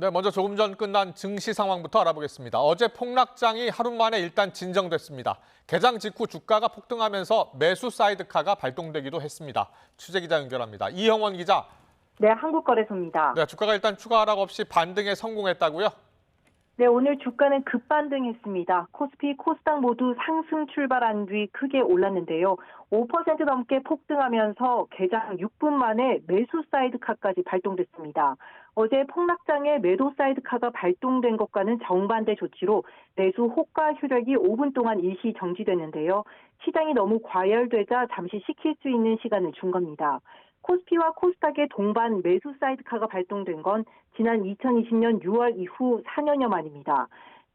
네, 먼저 조금 전 끝난 증시 상황부터 알아보겠습니다. 어제 폭락장이 하루 만에 일단 진정됐습니다. 개장 직후 주가가 폭등하면서 매수 사이드카가 발동되기도 했습니다. 취재 기자 연결합니다. 이형원 기자. 네, 한국거래소입니다. 네, 주가가 일단 추가 하락 없이 반등에 성공했다고요? 네, 오늘 주가는 급반등했습니다. 코스피, 코스닥 모두 상승 출발한 뒤 크게 올랐는데요. 5% 넘게 폭등하면서 개장 6분 만에 매수 사이드카까지 발동됐습니다. 어제 폭락장에 매도 사이드카가 발동된 것과는 정반대 조치로 매수 호가 효력이 5분 동안 일시 정지됐는데요. 시장이 너무 과열되자 잠시 식힐 수 있는 시간을 준 겁니다. 코스피와 코스닥의 동반 매수 사이드카가 발동된 건 지난 2020년 6월 이후 4년여 만입니다.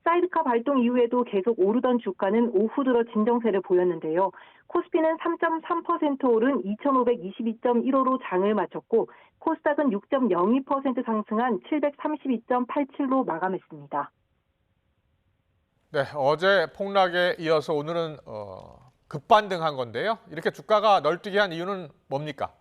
사이드카 발동 이후에도 계속 오르던 주가는 오후 들어 진정세를 보였는데요. 코스피는 3.3% 오른 2,522.15로 장을 마쳤고 코스닥은 6.02% 상승한 732.87로 마감했습니다. 네, 어제 폭락에 이어서 오늘은 급반등한 건데요. 이렇게 주가가 널뛰게 한 이유는 뭡니까?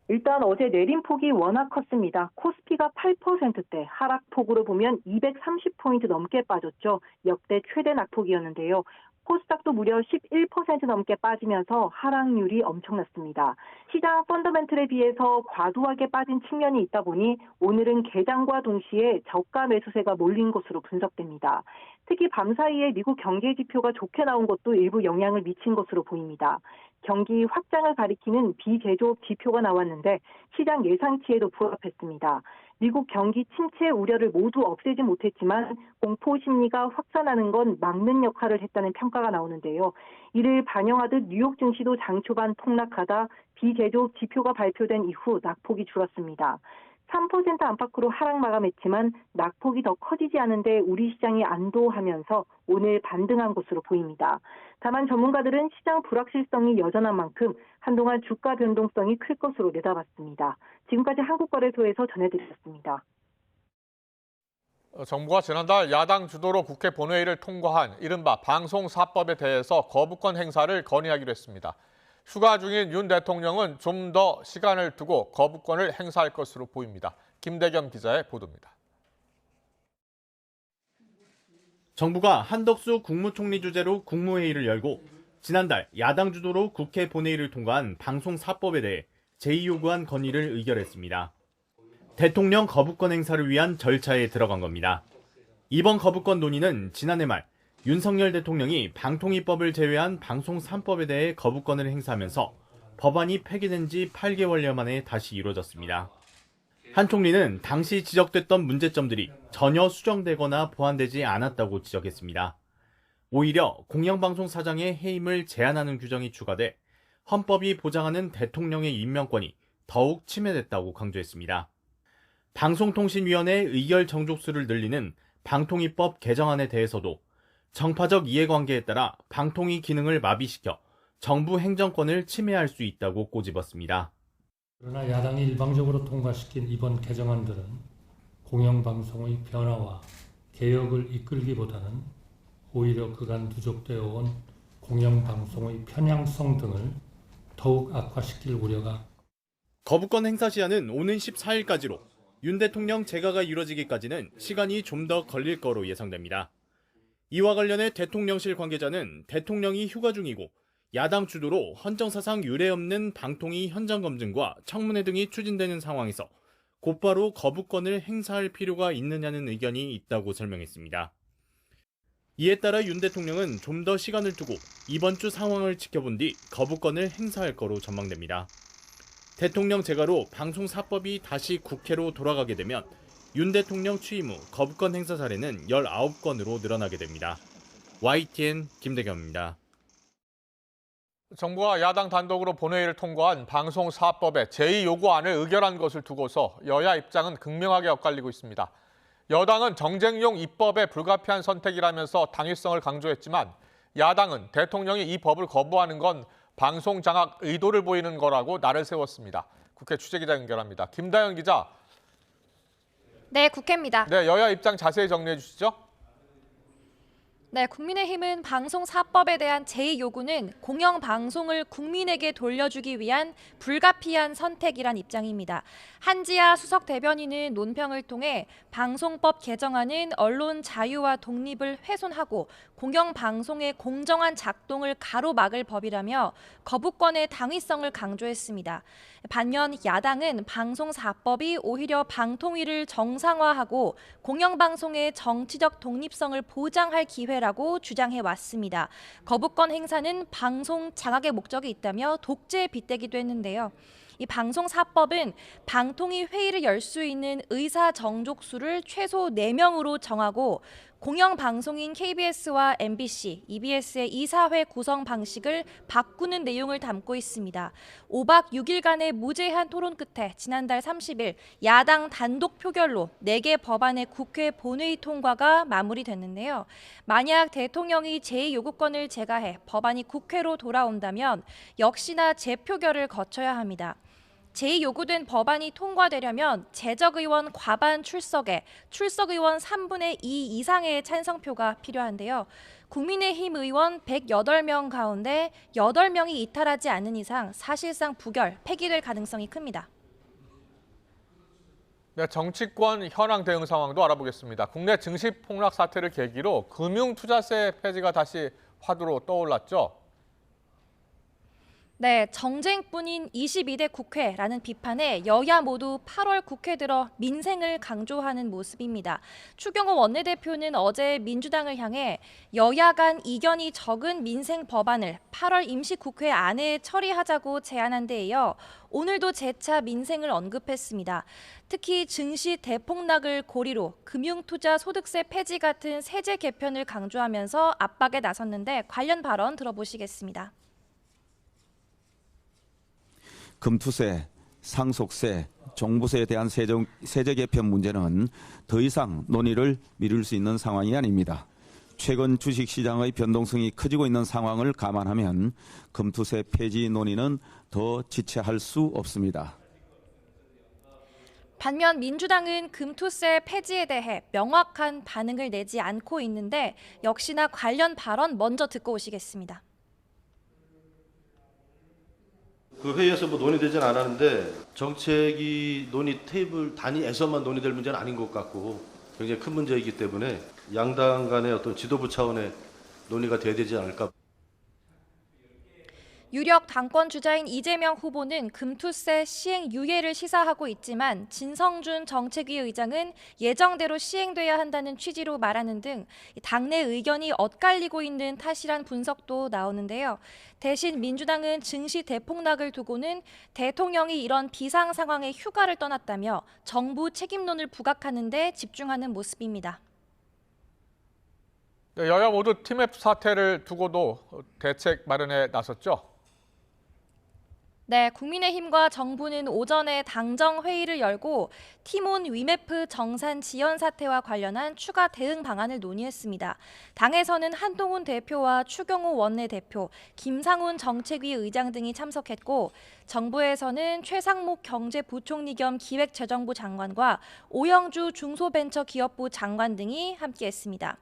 일단 어제 내림폭이 워낙 컸습니다. 코스피가 8%대, 하락폭으로 보면 230포인트 넘게 빠졌죠. 역대 최대 낙폭이었는데요. 코스닥도 무려 11% 넘게 빠지면서 하락률이 엄청났습니다. 시장 펀더멘틀에 비해서 과도하게 빠진 측면이 있다 보니 오늘은 개장과 동시에 저가 매수세가 몰린 것으로 분석됩니다. 특히 밤사이에 미국 경제 지표가 좋게 나온 것도 일부 영향을 미친 것으로 보입니다. 경기 확장을 가리키는 비제조업 지표가 나왔는데 시장 예상치에도 부합했습니다. 미국 경기 침체 우려를 모두 없애지 못했지만 공포 심리가 확산하는 건 막는 역할을 했다는 평가가 나오는데요. 이를 반영하듯 뉴욕 증시도 장 초반 폭락하다 비제조업 지표가 발표된 이후 낙폭이 줄었습니다. 3% 안팎으로 하락 마감했지만 낙폭이 더 커지지 않은데 우리 시장이 안도하면서 오늘 반등한 것으로 보입니다. 다만 전문가들은 시장 불확실성이 여전한 만큼 한동안 주가 변동성이 클 것으로 내다봤습니다. 지금까지 한국거래소에서 전해드렸습니다. 정부가 지난달 야당 주도로 국회 본회의를 통과한 이른바 방송사법에 대해서 거부권 행사를 건의하기로 했습니다. 휴가 중인 윤 대통령은 좀 더 시간을 두고 거부권을 행사할 것으로 보입니다. 김대겸 기자의 보도입니다. 정부가 한덕수 국무총리 주재로 국무회의를 열고 지난달 야당 주도로 국회 본회의를 통과한 방송사법에 대해 제2요구안 건의를 의결했습니다. 대통령 거부권 행사를 위한 절차에 들어간 겁니다. 이번 거부권 논의는 지난해 말 윤석열 대통령이 방통위법을 제외한 방송 3법에 대해 거부권을 행사하면서 법안이 폐기된 지 8개월여 만에 다시 이루어졌습니다. 한 총리는 당시 지적됐던 문제점들이 전혀 수정되거나 보완되지 않았다고 지적했습니다. 오히려 공영방송 사장의 해임을 제한하는 규정이 추가돼 헌법이 보장하는 대통령의 임명권이 더욱 침해됐다고 강조했습니다. 방송통신위원회 의결 정족수를 늘리는 방통위법 개정안에 대해서도 정파적 이해관계에 따라 방통위 기능을 마비시켜 정부 행정권을 침해할 수 있다고 꼬집었습니다. 그러나 야당이 일방적으로 통과시킨 이번 개정안들은 공영방송의 변화와 개혁을 이끌기보다는 오히려 그간 누적되어 온 공영방송의 편향성 등을 더욱 악화시킬 우려가. 거부권 행사 시한은 오는 14일까지로 윤 대통령 재가가 이루어지기까지는 시간이 좀 더 걸릴 거로 예상됩니다. 이와 관련해 대통령실 관계자는 대통령이 휴가 중이고 야당 주도로 헌정사상 유례없는 방통위 현장검증과 청문회 등이 추진되는 상황에서 곧바로 거부권을 행사할 필요가 있느냐는 의견이 있다고 설명했습니다. 이에 따라 윤 대통령은 좀 더 시간을 두고 이번 주 상황을 지켜본 뒤 거부권을 행사할 거로 전망됩니다. 대통령 재가로 방송사법이 다시 국회로 돌아가게 되면 윤 대통령 취임 후 거부권 행사 사례는 19건으로 늘어나게 됩니다. YTN 김대겸입니다. 정부가 야당 단독으로 본회의를 통과한 방송사법의 제2요구안을 의결한 것을 두고서 여야 입장은 극명하게 엇갈리고 있습니다. 여당은 정쟁용 입법에 불가피한 선택이라면서 당위성을 강조했지만 야당은 대통령이 이 법을 거부하는 건 방송 장악 의도를 보이는 거라고 날을 세웠습니다. 국회 취재기자 연결합니다. 김다연 기자. 네, 국회입니다. 네, 여야 입장 자세히 정리해 주시죠. 네, 국민의힘은 방송 4법에 대한 제2요구는 공영방송을 국민에게 돌려주기 위한 불가피한 선택이란 입장입니다. 한지아 수석 대변인은 논평을 통해 방송법 개정안은 언론 자유와 독립을 훼손하고 공영방송의 공정한 작동을 가로막을 법이라며 거부권의 당위성을 강조했습니다. 반면 야당은 방송 4법이 오히려 방통위를 정상화하고 공영방송의 정치적 독립성을 보장할 기회라고 주장해 왔습니다. 거부권 행사는 방송 장악의 목적이 있다며 독재에 빗대기도 했는데요. 이 방송 4법은 방통위 회의를 열 수 있는 의사 정족수를 최소 4명으로 정하고 공영방송인 KBS와 MBC, EBS의 이사회 구성 방식을 바꾸는 내용을 담고 있습니다. 5박 6일간의 무제한 토론 끝에 지난달 30일 야당 단독 표결로 4개 법안의 국회 본회의 통과가 마무리됐는데요. 만약 대통령이 제2요구권을 제거해 법안이 국회로 돌아온다면 역시나 재표결을 거쳐야 합니다. 제2요구된 법안이 통과되려면 재적의원 과반 출석에 출석의원 3분의 2 이상의 찬성표가 필요한데요. 국민의힘 의원 108명 가운데 8명이 이탈하지 않는 이상 사실상 부결, 폐기될 가능성이 큽니다. 네, 정치권 현황 대응 상황도 알아보겠습니다. 국내 증시 폭락 사태를 계기로 금융투자세 폐지가 다시 화두로 떠올랐죠. 네, 정쟁뿐인 22대 국회라는 비판에 여야 모두 8월 국회 들어 민생을 강조하는 모습입니다. 추경호 원내대표는 어제 민주당을 향해 여야 간 이견이 적은 민생 법안을 8월 임시국회 안에 처리하자고 제안한 데 이어 오늘도 재차 민생을 언급했습니다. 특히 증시 대폭락을 고리로 금융투자 소득세 폐지 같은 세제 개편을 강조하면서 압박에 나섰는데 관련 발언 들어보시겠습니다. 금투세, 상속세, 종부세에 대한 세제 개편 문제는 더 이상 논의를 미룰 수 있는 상황이 아닙니다. 최근 주식시장의 변동성이 커지고 있는 상황을 감안하면 금투세 폐지 논의는 더 지체할 수 없습니다. 반면 민주당은 금투세 폐지에 대해 명확한 반응을 내지 않고 있는데 역시나 관련 발언 먼저 듣고 오시겠습니다. 그 회의에서 논의되진 않았는데 정책이 논의 테이블 단위에서만 논의될 문제는 아닌 것 같고 굉장히 큰 문제이기 때문에 양당 간의 어떤 지도부 차원의 논의가 돼야 되지 않을까. 유력 당권 주자인 이재명 후보는 금투세 시행 유예를 시사하고 있지만 진성준 정책위 의장은 예정대로 시행돼야 한다는 취지로 말하는 등 당내 의견이 엇갈리고 있는 탓이란 분석도 나오는데요. 대신 민주당은 증시 대폭락을 두고는 대통령이 이런 비상 상황에 휴가를 떠났다며 정부 책임론을 부각하는 데 집중하는 모습입니다. 네, 여야 모두 티맵 사태를 두고도 대책 마련에 나섰죠. 네, 국민의힘과 정부는 오전에 당정 회의를 열고 티몬 위메프 정산 지연 사태와 관련한 추가 대응 방안을 논의했습니다. 당에서는 한동훈 대표와 추경호 원내대표, 김상훈 정책위 의장 등이 참석했고 정부에서는 최상목 경제부총리 겸 기획재정부 장관과 오영주 중소벤처기업부 장관 등이 함께했습니다.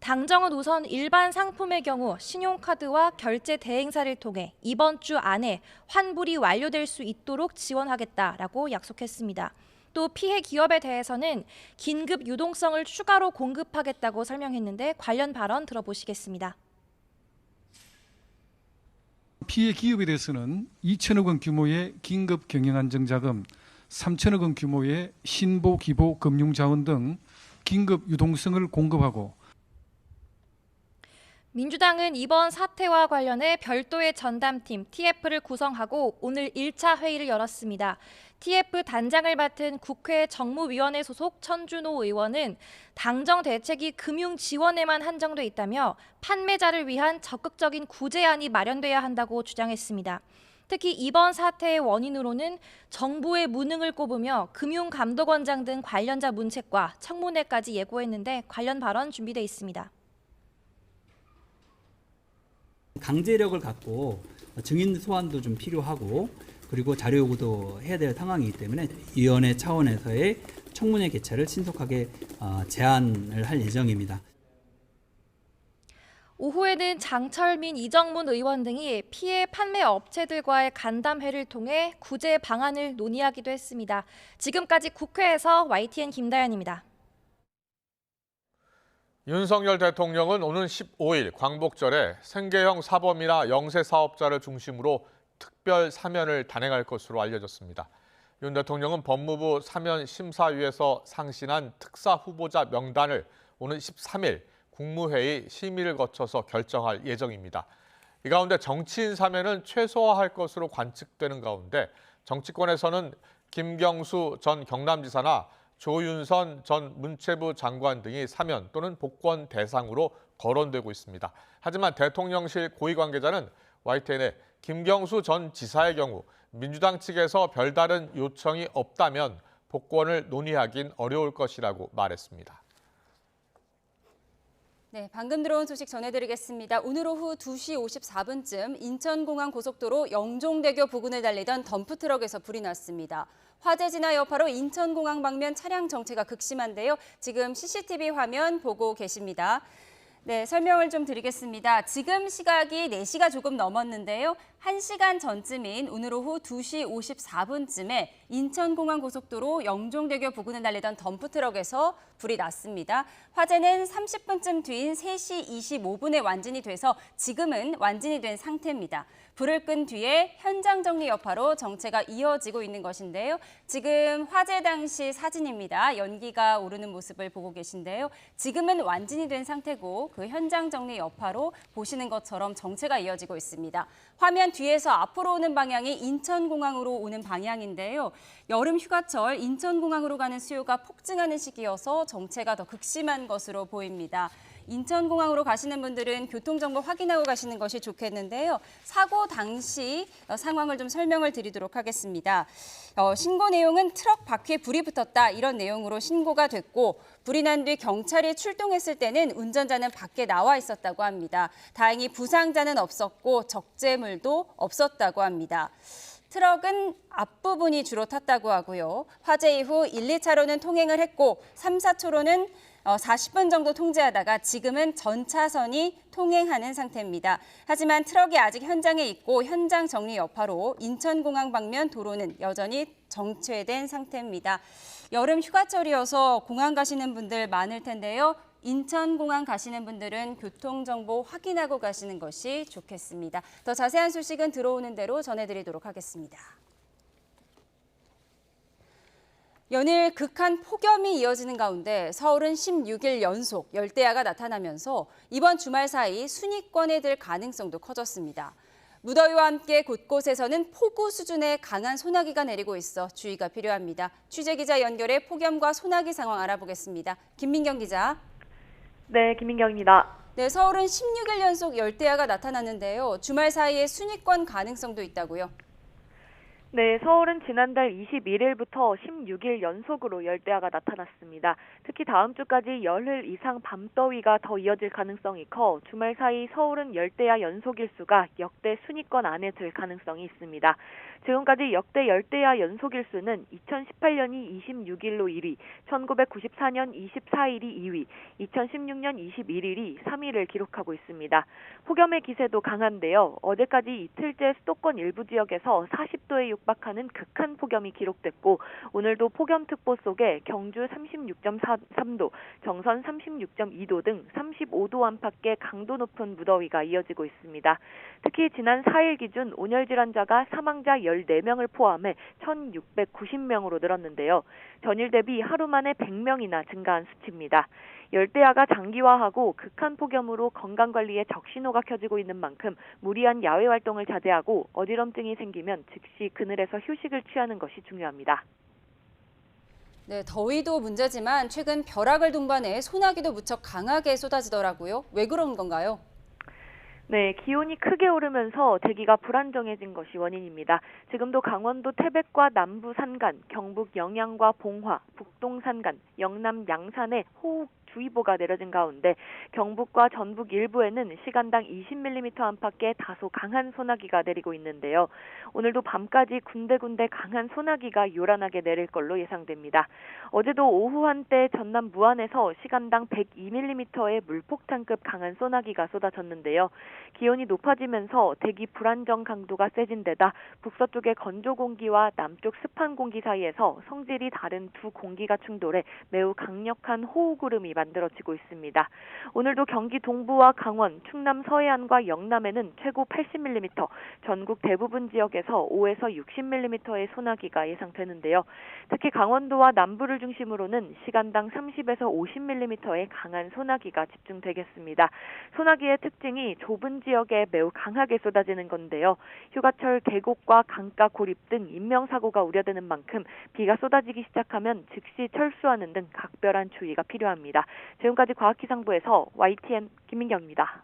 당정은 우선 일반 상품의 경우 신용카드와 결제 대행사를 통해 이번 주 안에 환불이 완료될 수 있도록 지원하겠다라고 약속했습니다. 또 피해 기업에 대해서는 긴급 유동성을 추가로 공급하겠다고 설명했는데 관련 발언 들어보시겠습니다. 피해 기업에 대해서는 2천억 원 규모의 긴급 경영안정자금, 3천억 원 규모의 신보 기보 금융자원 등 긴급 유동성을 공급하고 민주당은 이번 사태와 관련해 별도의 전담팀 TF를 구성하고 오늘 1차 회의를 열었습니다. TF 단장을 맡은 국회 정무위원회 소속 천준호 의원은 당정 대책이 금융 지원에만 한정돼 있다며 판매자를 위한 적극적인 구제안이 마련돼야 한다고 주장했습니다. 특히 이번 사태의 원인으로는 정부의 무능을 꼽으며 금융감독원장 등 관련자 문책과 청문회까지 예고했는데 관련 발언 준비돼 있습니다. 강제력을 갖고 증인 소환도 좀 필요하고 그리고 자료 요구도 해야 될 상황이기 때문에 위원회 차원에서의 청문회 개최를 신속하게 제안을 할 예정입니다. 오후에는 장철민, 이정문 의원 등이 피해 판매 업체들과의 간담회를 통해 구제 방안을 논의하기도 했습니다. 지금까지 국회에서 YTN 김다연입니다. 윤석열 대통령은 오는 15일 광복절에 생계형 사범이나 영세 사업자를 중심으로 특별 사면을 단행할 것으로 알려졌습니다. 윤 대통령은 법무부 사면심사위에서 상신한 특사 후보자 명단을 오는 13일 국무회의 심의를 거쳐서 결정할 예정입니다. 이 가운데 정치인 사면은 최소화할 것으로 관측되는 가운데 정치권에서는 김경수 전 경남지사나 조윤선 전 문체부 장관 등이 사면 또는 복권 대상으로 거론되고 있습니다. 하지만 대통령실 고위 관계자는 YTN에 김경수 전 지사의 경우 민주당 측에서 별다른 요청이 없다면 복권을 논의하긴 어려울 것이라고 말했습니다. 네, 방금 들어온 소식 전해드리겠습니다. 오늘 오후 2시 54분쯤 인천공항 고속도로 영종대교 부근을 달리던 덤프트럭에서 불이 났습니다. 화재 진화 여파로 인천공항 방면 차량 정체가 극심한데요. 지금 CCTV 화면 보고 계십니다. 네, 설명을 좀 드리겠습니다. 지금 시각이 4시가 조금 넘었는데요. 1시간 전쯤인 오늘 오후 2시 54분쯤에 인천공항 고속도로 영종대교 부근을 달리던 덤프트럭에서 불이 났습니다. 화재는 30분쯤 뒤인 3시 25분에 완진이 돼서 지금은 완진이 된 상태입니다. 불을 끈 뒤에 현장 정리 여파로 정체가 이어지고 있는 것인데요. 지금 화재 당시 사진입니다. 연기가 오르는 모습을 보고 계신데요. 지금은 완진이 된 상태고 그 현장 정리 여파로 보시는 것처럼 정체가 이어지고 있습니다. 화면 뒤에서 앞으로 오는 방향이 인천공항으로 오는 방향인데요. 여름 휴가철 인천공항으로 가는 수요가 폭증하는 시기여서 정체가 더 극심한 것으로 보입니다. 인천공항으로 가시는 분들은 교통정보 확인하고 가시는 것이 좋겠는데요. 사고 당시 상황을 좀 설명을 드리도록 하겠습니다. 신고 내용은 트럭 바퀴에 불이 붙었다 이런 내용으로 신고가 됐고 불이 난 뒤 경찰이 출동했을 때는 운전자는 밖에 나와 있었다고 합니다. 다행히 부상자는 없었고 적재물도 없었다고 합니다. 트럭은 앞부분이 주로 탔다고 하고요. 화재 이후 1, 2차로는 통행을 했고 3, 4차로는 40분 정도 통제하다가 지금은 전 차선이 통행하는 상태입니다. 하지만 트럭이 아직 현장에 있고 현장 정리 여파로 인천공항 방면 도로는 여전히 정체된 상태입니다. 여름 휴가철이어서 공항 가시는 분들 많을 텐데요. 인천공항 가시는 분들은 교통정보 확인하고 가시는 것이 좋겠습니다. 더 자세한 소식은 들어오는 대로 전해드리도록 하겠습니다. 연일 극한 폭염이 이어지는 가운데 서울은 16일 연속 열대야가 나타나면서 이번 주말 사이 순위권에 들 가능성도 커졌습니다. 무더위와 함께 곳곳에서는 폭우 수준의 강한 소나기가 내리고 있어 주의가 필요합니다. 취재기자 연결해 폭염과 소나기 상황 알아보겠습니다. 김민경 기자. 네, 김민경입니다. 네, 서울은 16일 연속 열대야가 나타났는데요. 주말 사이에 순위권 가능성도 있다고요? 네, 서울은 지난달 21일부터 16일 연속으로 열대야가 나타났습니다. 특히 다음 주까지 열흘 이상 밤더위가 더 이어질 가능성이 커 주말 사이 서울은 열대야 연속 일수가 역대 순위권 안에 들 가능성이 있습니다. 지금까지 역대 열대야 연속 일수는 2018년이 26일로 1위, 1994년 24일이 2위, 2016년 21일이 3위를 기록하고 있습니다. 폭염의 기세도 강한데요. 어제까지 이틀째 수도권 일부 지역에서 40도에 육박하는 극한 폭염이 기록됐고 오늘도 폭염특보 속에 경주 36.3도, 정선 36.2도 등 35도 안팎의 강도 높은 무더위가 이어지고 있습니다. 특히 지난 4일 기준 온열 질환자가 사망자 14명을 포함해 1,690명으로 늘었는데요. 전일 대비 하루 만에 100명이나 증가한 수치입니다. 열대야가 장기화하고 극한 폭염으로 건강관리에 적신호가 켜지고 있는 만큼 무리한 야외 활동을 자제하고 어지럼증이 생기면 즉시 그늘에서 휴식을 취하는 것이 중요합니다. 네, 더위도 문제지만 최근 벼락을 동반해 소나기도 무척 강하게 쏟아지더라고요. 왜 그런 건가요? 네, 기온이 크게 오르면서 대기가 불안정해진 것이 원인입니다. 지금도 강원도 태백과 남부 산간, 경북 영양과 봉화, 북동 산간, 영남 양산에 호우 소나기주의보가 내려진 가운데 경북과 전북 일부에는 시간당 20mm 안팎의 다소 강한 소나기가 내리고 있는데요. 오늘도 밤까지 군데군데 강한 소나기가 요란하게 내릴 걸로 예상됩니다. 어제도 오후 한때 전남 무안에서 시간당 102mm의 물폭탄급 강한 소나기가 쏟아졌는데요. 기온이 높아지면서 대기 불안정 강도가 세진 데다 북서쪽의 건조 공기와 남쪽 습한 공기 사이에서 성질이 다른 두 공기가 충돌해 매우 강력한 호우구름이 만들어지고 있습니다. 오늘도 경기 동부와 강원, 충남 서해안과 영남에는 최고 80mm, 전국 대부분 지역에서 5에서 60mm의 소나기가 예상되는데요. 특히 강원도와 남부를 중심으로는 시간당 30에서 50mm의 강한 소나기가 집중되겠습니다. 소나기의 특징이 좁은 지역에 매우 강하게 쏟아지는 건데요. 휴가철 계곡과 강가 고립 등 인명사고가 우려되는 만큼 비가 쏟아지기 시작하면 즉시 철수하는 등 각별한 주의가 필요합니다. 지금까지 과학기상부에서 YTN 김민경입니다.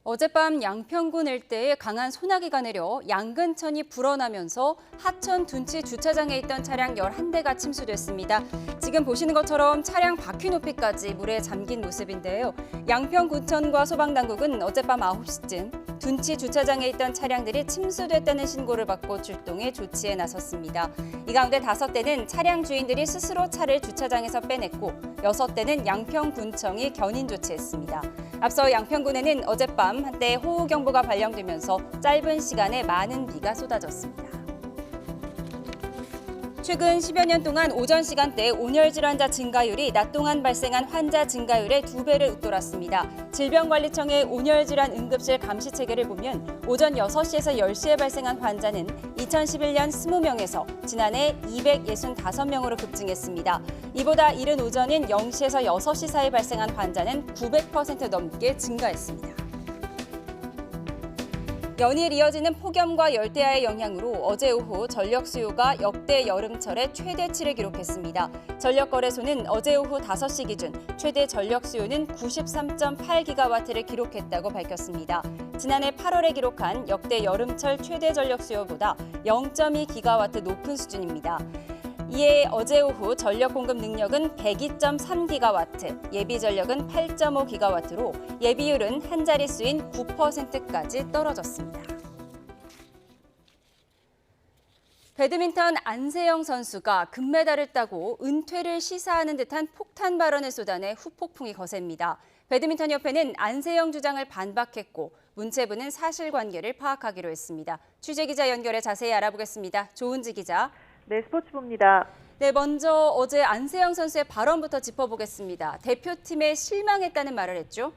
어젯밤 양평군 일대에 강한 소나기가 내려 양근천이 불어나면서 하천 둔치 주차장에 있던 차량 11대가 침수됐습니다. 지금 보시는 것처럼 차량 바퀴 높이까지 물에 잠긴 모습인데요. 양평군천과 소방당국은 어젯밤 9시쯤 둔치 주차장에 있던 차량들이 침수됐다는 신고를 받고 출동해 조치에 나섰습니다. 이 가운데 5대는 차량 주인들이 스스로 차를 주차장에서 빼냈고 6대는 양평군청이 견인 조치했습니다. 앞서 양평군에는 어젯밤 한때 호우경보가 발령되면서 짧은 시간에 많은 비가 쏟아졌습니다. 최근 10여 년 동안 오전 시간대 온열 질환자 증가율이 낮 동안 발생한 환자 증가율의 2배를 웃돌았습니다. 질병관리청의 온열 질환 응급실 감시 체계를 보면 오전 6시에서 10시에 발생한 환자는 2011년 20명에서 지난해 265명으로 급증했습니다. 이보다 이른 오전인 0시에서 6시 사이 발생한 환자는 900% 넘게 증가했습니다. 연일 이어지는 폭염과 열대야의 영향으로 어제 오후 전력 수요가 역대 여름철의 최대치를 기록했습니다. 전력거래소는 어제 오후 5시 기준 최대 전력 수요는 93.8기가와트를 기록했다고 밝혔습니다. 지난해 8월에 기록한 역대 여름철 최대 전력 수요보다 0.2기가와트 높은 수준입니다. 이에 어제 오후 전력 공급 능력은 102.3기가와트, 예비 전력은 8.5기가와트로 예비율은 한 자릿수인 9%까지 떨어졌습니다. 배드민턴 안세영 선수가 금메달을 따고 은퇴를 시사하는 듯한 폭탄 발언을 쏟아내 후폭풍이 거셉니다. 배드민턴협회는 안세영 주장을 반박했고 문체부는 사실관계를 파악하기로 했습니다. 취재기자 연결해 자세히 알아보겠습니다. 조은지 기자. 네, 스포츠부입니다. 네, 먼저 어제 안세영 선수의 발언부터 짚어보겠습니다. 대표팀에 실망했다는 말을 했죠?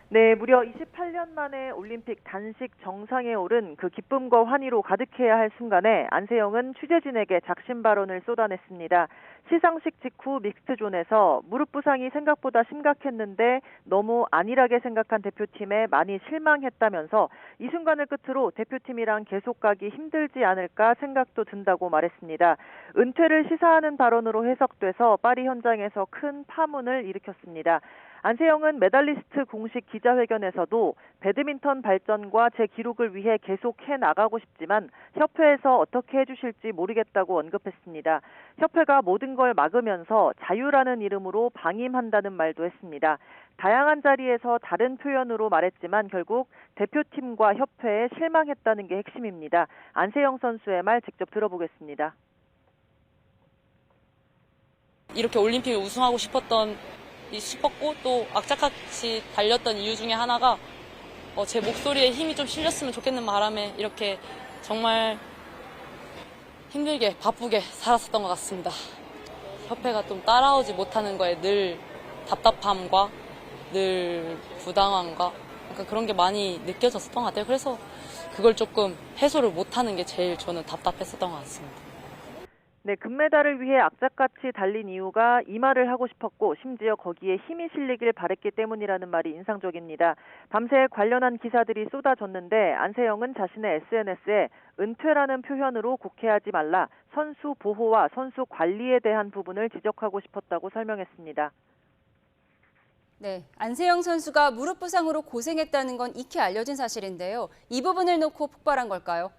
네, 무려 28년 만에 올림픽 단식 정상에 오른 그 기쁨과 환희로 가득해야 할 순간에 안세영은 취재진에게 작심 발언을 쏟아냈습니다. 시상식 직후 믹스존에서 무릎 부상이 생각보다 심각했는데 너무 안일하게 생각한 대표팀에 많이 실망했다면서 이 순간을 끝으로 대표팀이랑 계속 가기 힘들지 않을까 생각도 든다고 말했습니다. 은퇴를 시사하는 발언으로 해석돼서 파리 현장에서 큰 파문을 일으켰습니다. 안세영은 메달리스트 공식 기자회견에서도 배드민턴 발전과 제 기록을 위해 계속 해나가고 싶지만 협회에서 어떻게 해주실지 모르겠다고 언급했습니다. 협회가 모든 걸 막으면서 자유라는 이름으로 방임한다는 말도 했습니다. 다양한 자리에서 다른 표현으로 말했지만 결국 대표팀과 협회에 실망했다는 게 핵심입니다. 안세영 선수의 말 직접 들어보겠습니다. 이렇게 올림픽을 우승하고 싶었고 또 악착같이 달렸던 이유 중에 하나가 제 목소리에 힘이 좀 실렸으면 좋겠는 바람에 이렇게 정말 힘들게 바쁘게 살았었던 것 같습니다. 협회가 좀 따라오지 못하는 거에 늘 답답함과 늘 부당함과 약간 그런 게 많이 느껴졌었던 것 같아요. 그래서 그걸 조금 해소를 못하는 게 제일 저는 답답했었던 것 같습니다. 네, 금메달을 위해 악착같이 달린 이유가 이 말을 하고 싶었고 심지어 거기에 힘이 실리길 바랬기 때문이라는 말이 인상적입니다. 밤새 관련한 기사들이 쏟아졌는데 안세영은 자신의 SNS에 은퇴라는 표현으로 곡해하지 말라, 선수 보호와 선수 관리에 대한 부분을 지적하고 싶었다고 설명했습니다. 네, 안세영 선수가 무릎 부상으로 고생했다는 건 익히 알려진 사실인데요. 이 부분을 놓고 폭발한 걸까요?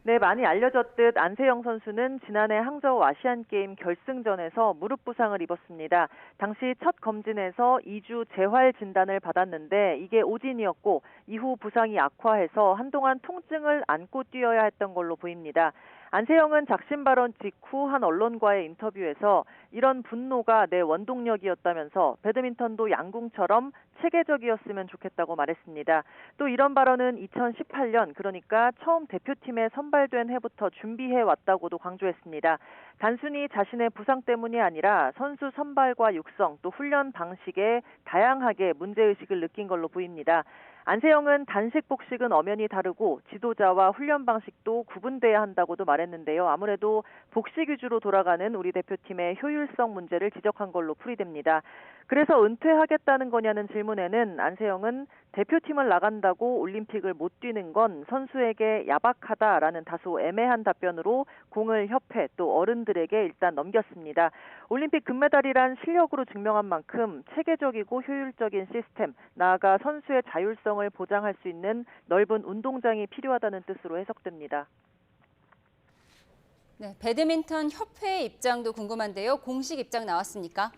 네, 많이 알려졌듯 안세영 선수는 지난해 항저우 아시안게임 결승전에서 무릎 부상을 입었습니다. 당시 첫 검진에서 2주 재활 진단을 받았는데 이게 오진이었고 이후 부상이 악화해서 한동안 통증을 안고 뛰어야 했던 걸로 보입니다. 안세영은 작심 발언 직후 한 언론과의 인터뷰에서 이런 분노가 내 원동력이었다면서 배드민턴도 양궁처럼 체계적이었으면 좋겠다고 말했습니다. 또 이런 발언은 2018년 그러니까 처음 대표팀에 선발된 해부터 준비해 왔다고도 강조했습니다. 단순히 자신의 부상 때문이 아니라 선수 선발과 육성 또 훈련 방식에 다양하게 문제의식을 느낀 걸로 보입니다. 안세영은 단식 복식은 엄연히 다르고 지도자와 훈련 방식도 구분돼야 한다고도 말했는데요. 아무래도 복식 위주로 돌아가는 우리 대표팀의 효율성 문제를 지적한 걸로 풀이됩니다. 그래서 은퇴하겠다는 거냐는 질문에는 안세영은 대표팀을 나간다고 올림픽을 못 뛰는 건 선수에게 야박하다라는 다소 애매한 답변으로 공을 협회 또 어른들에게 일단 넘겼습니다. 올림픽 금메달이란 실력으로 증명한 만큼 체계적이고 효율적인 시스템, 나아가 선수의 자율성을 보장할 수 있는 넓은 운동장이 필요하다는 뜻으로 해석됩니다. 네, 배드민턴 협회의 입장도 궁금한데요. 공식 입장 나왔습니까?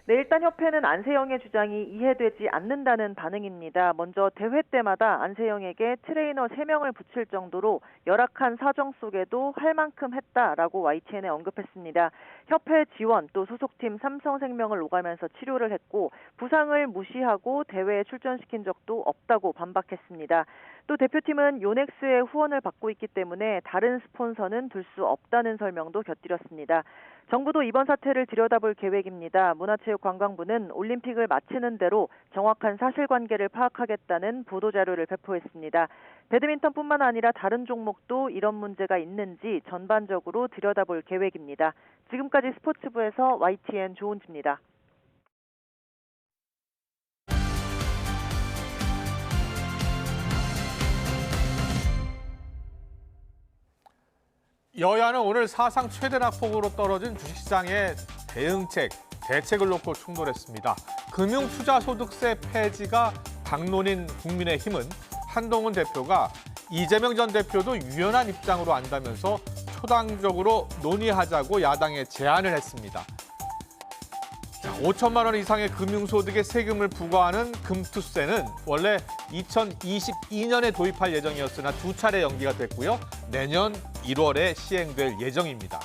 네, 일단 협회는 안세영의 주장이 이해되지 않는다는 반응입니다. 먼저 대회 때마다 안세영에게 트레이너 3명을 붙일 정도로 열악한 사정 속에도 할 만큼 했다라고 YTN에 언급했습니다. 협회 지원 또 소속팀 삼성생명을 오가면서 치료를 했고 부상을 무시하고 대회에 출전시킨 적도 없다고 반박했습니다. 또 대표팀은 요넥스의 후원을 받고 있기 때문에 다른 스폰서는 둘 수 없다는 설명도 곁들였습니다. 정부도 이번 사태를 들여다볼 계획입니다. 문화체육관광부는 올림픽을 마치는 대로 정확한 사실관계를 파악하겠다는 보도자료를 배포했습니다. 배드민턴뿐만 아니라 다른 종목도 이런 문제가 있는지 전반적으로 들여다볼 계획입니다. 지금까지 스포츠부에서 YTN 조은지입니다. 여야는 오늘 사상 최대 낙폭으로 떨어진 주식시장의 대책을 놓고 충돌했습니다. 금융투자소득세 폐지가 당론인 국민의힘은 한동훈 대표가 이재명 전 대표도 유연한 입장으로 안다면서 초당적으로 논의하자고 야당에 제안을 했습니다. 5천만 원 이상의 금융소득에 세금을 부과하는 금투세는 원래 2022년에 도입할 예정이었으나 2차례 연기가 됐고요. 내년 1월에 시행될 예정입니다.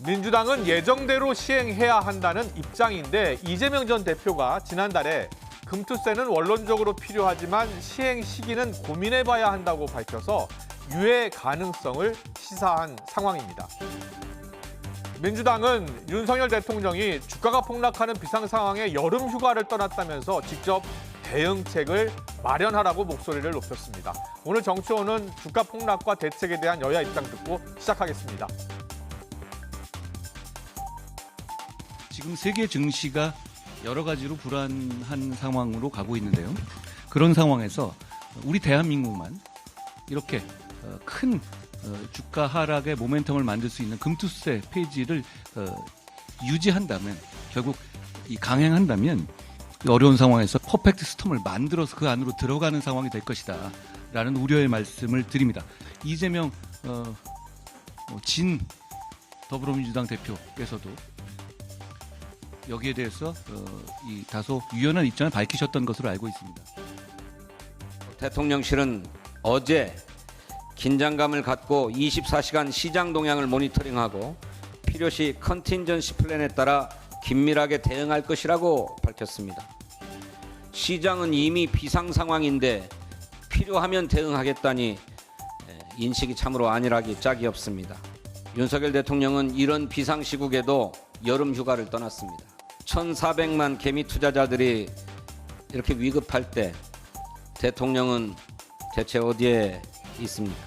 민주당은 예정대로 시행해야 한다는 입장인데 이재명 전 대표가 지난달에 금투세는 원론적으로 필요하지만 시행 시기는 고민해봐야 한다고 밝혀서 유예 가능성을 시사한 상황입니다. 민주당은 윤석열 대통령이 주가가 폭락하는 비상 상황에 여름 휴가를 떠났다면서 직접 대응책을 마련하라고 목소리를 높였습니다. 오늘 정치원은 주가 폭락과 대책에 대한 여야 입장 듣고 시작하겠습니다. 지금 세계 증시가 여러 가지로 불안한 상황으로 가고 있는데요. 그런 상황에서 우리 대한민국만 이렇게 큰 주가 하락의 모멘텀을 만들 수 있는 금투세 폐지를 유지한다면, 결국 강행한다면 어려운 상황에서 퍼펙트 스톰을 만들어서 그 안으로 들어가는 상황이 될 것이다 라는 우려의 말씀을 드립니다. 이재명 진 더불어민주당 대표께서도 여기에 대해서 다소 유연한 입장을 밝히셨던 것으로 알고 있습니다. 대통령실은 어제 긴장감을 갖고 24시간 시장 동향을 모니터링하고 필요시 컨틴전시 플랜에 따라 긴밀하게 대응할 것이라고 밝혔습니다. 시장은 이미 비상 상황인데 필요하면 대응하겠다니 인식이 참으로 안일하기 짝이 없습니다. 윤석열 대통령은 이런 비상 시국에도 여름 휴가를 떠났습니다. 1,400만 개미 투자자들이 이렇게 위급할 때 대통령은 대체 어디에 있습니까?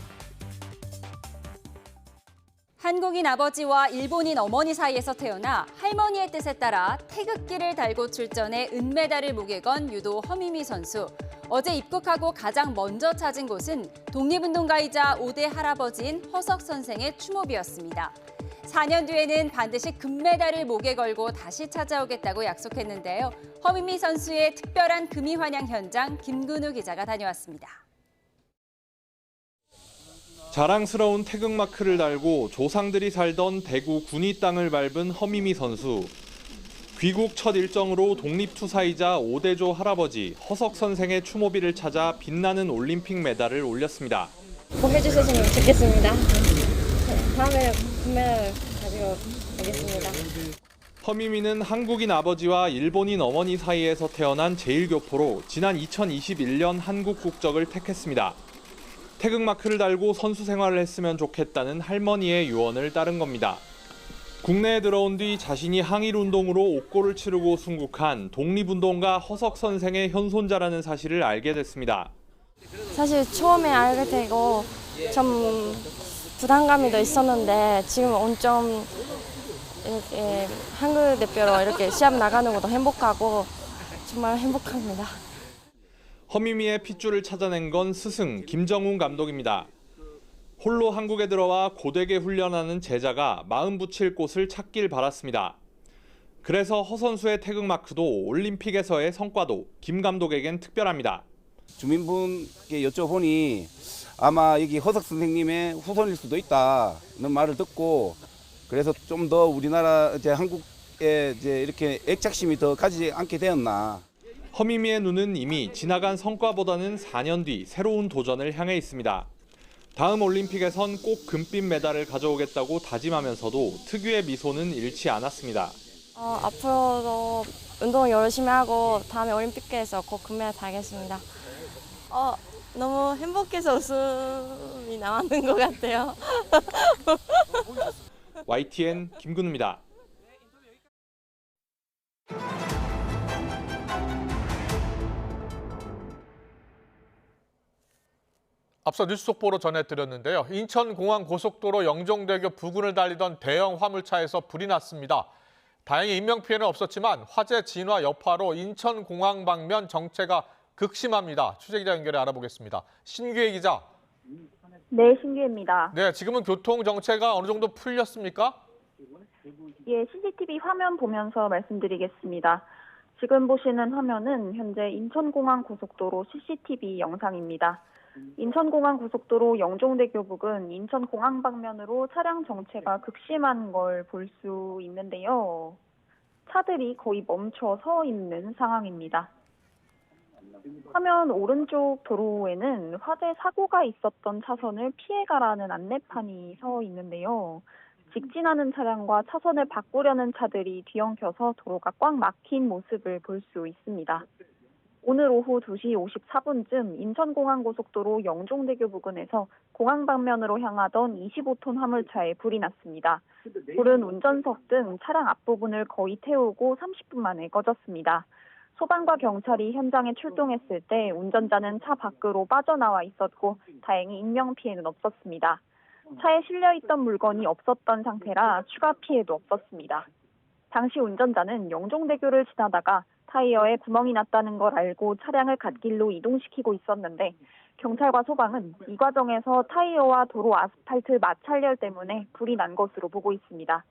한국인 아버지와 일본인 어머니 사이에서 태어나 할머니의 뜻에 따라 태극기를 달고 출전해 은메달을 목에 건 유도 허미미 선수. 어제 입국하고 가장 먼저 찾은 곳은 독립운동가이자 5대 할아버지인 허석 선생의 추모비였습니다. 4년 뒤에는 반드시 금메달을 목에 걸고 다시 찾아오겠다고 약속했는데요. 허미미 선수의 특별한 금이 환영 현장 김근우 기자가 다녀왔습니다. 자랑스러운 태극마크를 달고 조상들이 살던 대구 군위 땅을 밟은 허미미 선수. 귀국 첫 일정으로 독립투사이자 5대조 할아버지 허석 선생의 추모비를 찾아 빛나는 올림픽 메달을 올렸습니다. 꼭 해주셨으면 좋겠습니다. 다음에 금메달 가지고 가겠습니다. 허미미는 한국인 아버지와 일본인 어머니 사이에서 태어난 제1교포로 지난 2021년 한국 국적을 택했습니다. 태극마크를 달고 선수 생활을 했으면 좋겠다는 할머니의 유언을 따른 겁니다. 국내에 들어온 뒤 자신이 항일운동으로 옥고를 치르고 순국한 독립운동가 허석 선생의 현손자라는 사실을 알게 됐습니다. 사실 처음에 알게 되고 좀 부담감이 더 있었는데 지금 온좀 이렇게 한국 대표로 이렇게 시합 나가는 것도 행복하고 정말 행복합니다. 허미미의 핏줄을 찾아낸 건 스승 김정훈 감독입니다. 홀로 한국에 들어와 고되게 훈련하는 제자가 마음 붙일 곳을 찾길 바랐습니다. 그래서 허 선수의 태극마크도 올림픽에서의 성과도 김 감독에겐 특별합니다. 주민분께 여쭤보니 아마 여기 허석 선생님의 후손일 수도 있다는 말을 듣고 그래서 좀 더 우리나라 한국에 이렇게 애착심이 더 가지지 않게 되었나. 허미미의 눈은 이미 지나간 성과보다는 4년 뒤 새로운 도전을 향해 있습니다. 다음 올림픽에선 꼭 금빛 메달을 가져오겠다고 다짐하면서도 특유의 미소는 잃지 않았습니다. 앞으로도 운동 열심히 하고 다음에 올림픽에서 꼭 금메달 타겠습니다. 너무 행복해서 웃음이 나왔는 것 같아요. YTN 김근우입니다. 앞서 뉴스 속보로 전해드렸는데요. 인천공항 고속도로 영종대교 부근을 달리던 대형 화물차에서 불이 났습니다. 다행히 인명피해는 없었지만 화재 진화 여파로 인천공항 방면 정체가 극심합니다. 취재기자 연결해 알아보겠습니다. 신규혜 기자. 네, 신규혜입니다. 네, 지금은 교통 정체가 어느 정도 풀렸습니까? 예, CCTV 화면 보면서 말씀드리겠습니다. 지금 보시는 화면은 현재 인천공항 고속도로 CCTV 영상입니다. 인천공항 고속도로 영종대교 부근 인천공항 방면으로 차량 정체가 극심한 걸 볼 수 있는데요. 차들이 거의 멈춰 서 있는 상황입니다. 화면 오른쪽 도로에는 화재 사고가 있었던 차선을 피해가라는 안내판이 서 있는데요. 직진하는 차량과 차선을 바꾸려는 차들이 뒤엉켜서 도로가 꽉 막힌 모습을 볼 수 있습니다. 오늘 오후 2시 54분쯤 인천공항 고속도로 영종대교 부근에서 공항 방면으로 향하던 25톤 화물차에 불이 났습니다. 불은 운전석 등 차량 앞부분을 거의 태우고 30분 만에 꺼졌습니다. 소방과 경찰이 현장에 출동했을 때 운전자는 차 밖으로 빠져나와 있었고 다행히 인명피해는 없었습니다. 차에 실려있던 물건이 없었던 상태라 추가 피해도 없었습니다. 당시 운전자는 영종대교를 지나다가 타이어에 구멍이 났다는 걸 알고 차량을 갓길로 이동시키고 있었는데 경찰과 소방은 이 과정에서 타이어와 도로 아스팔트 마찰열 때문에 불이 난 것으로 보고 있습니다.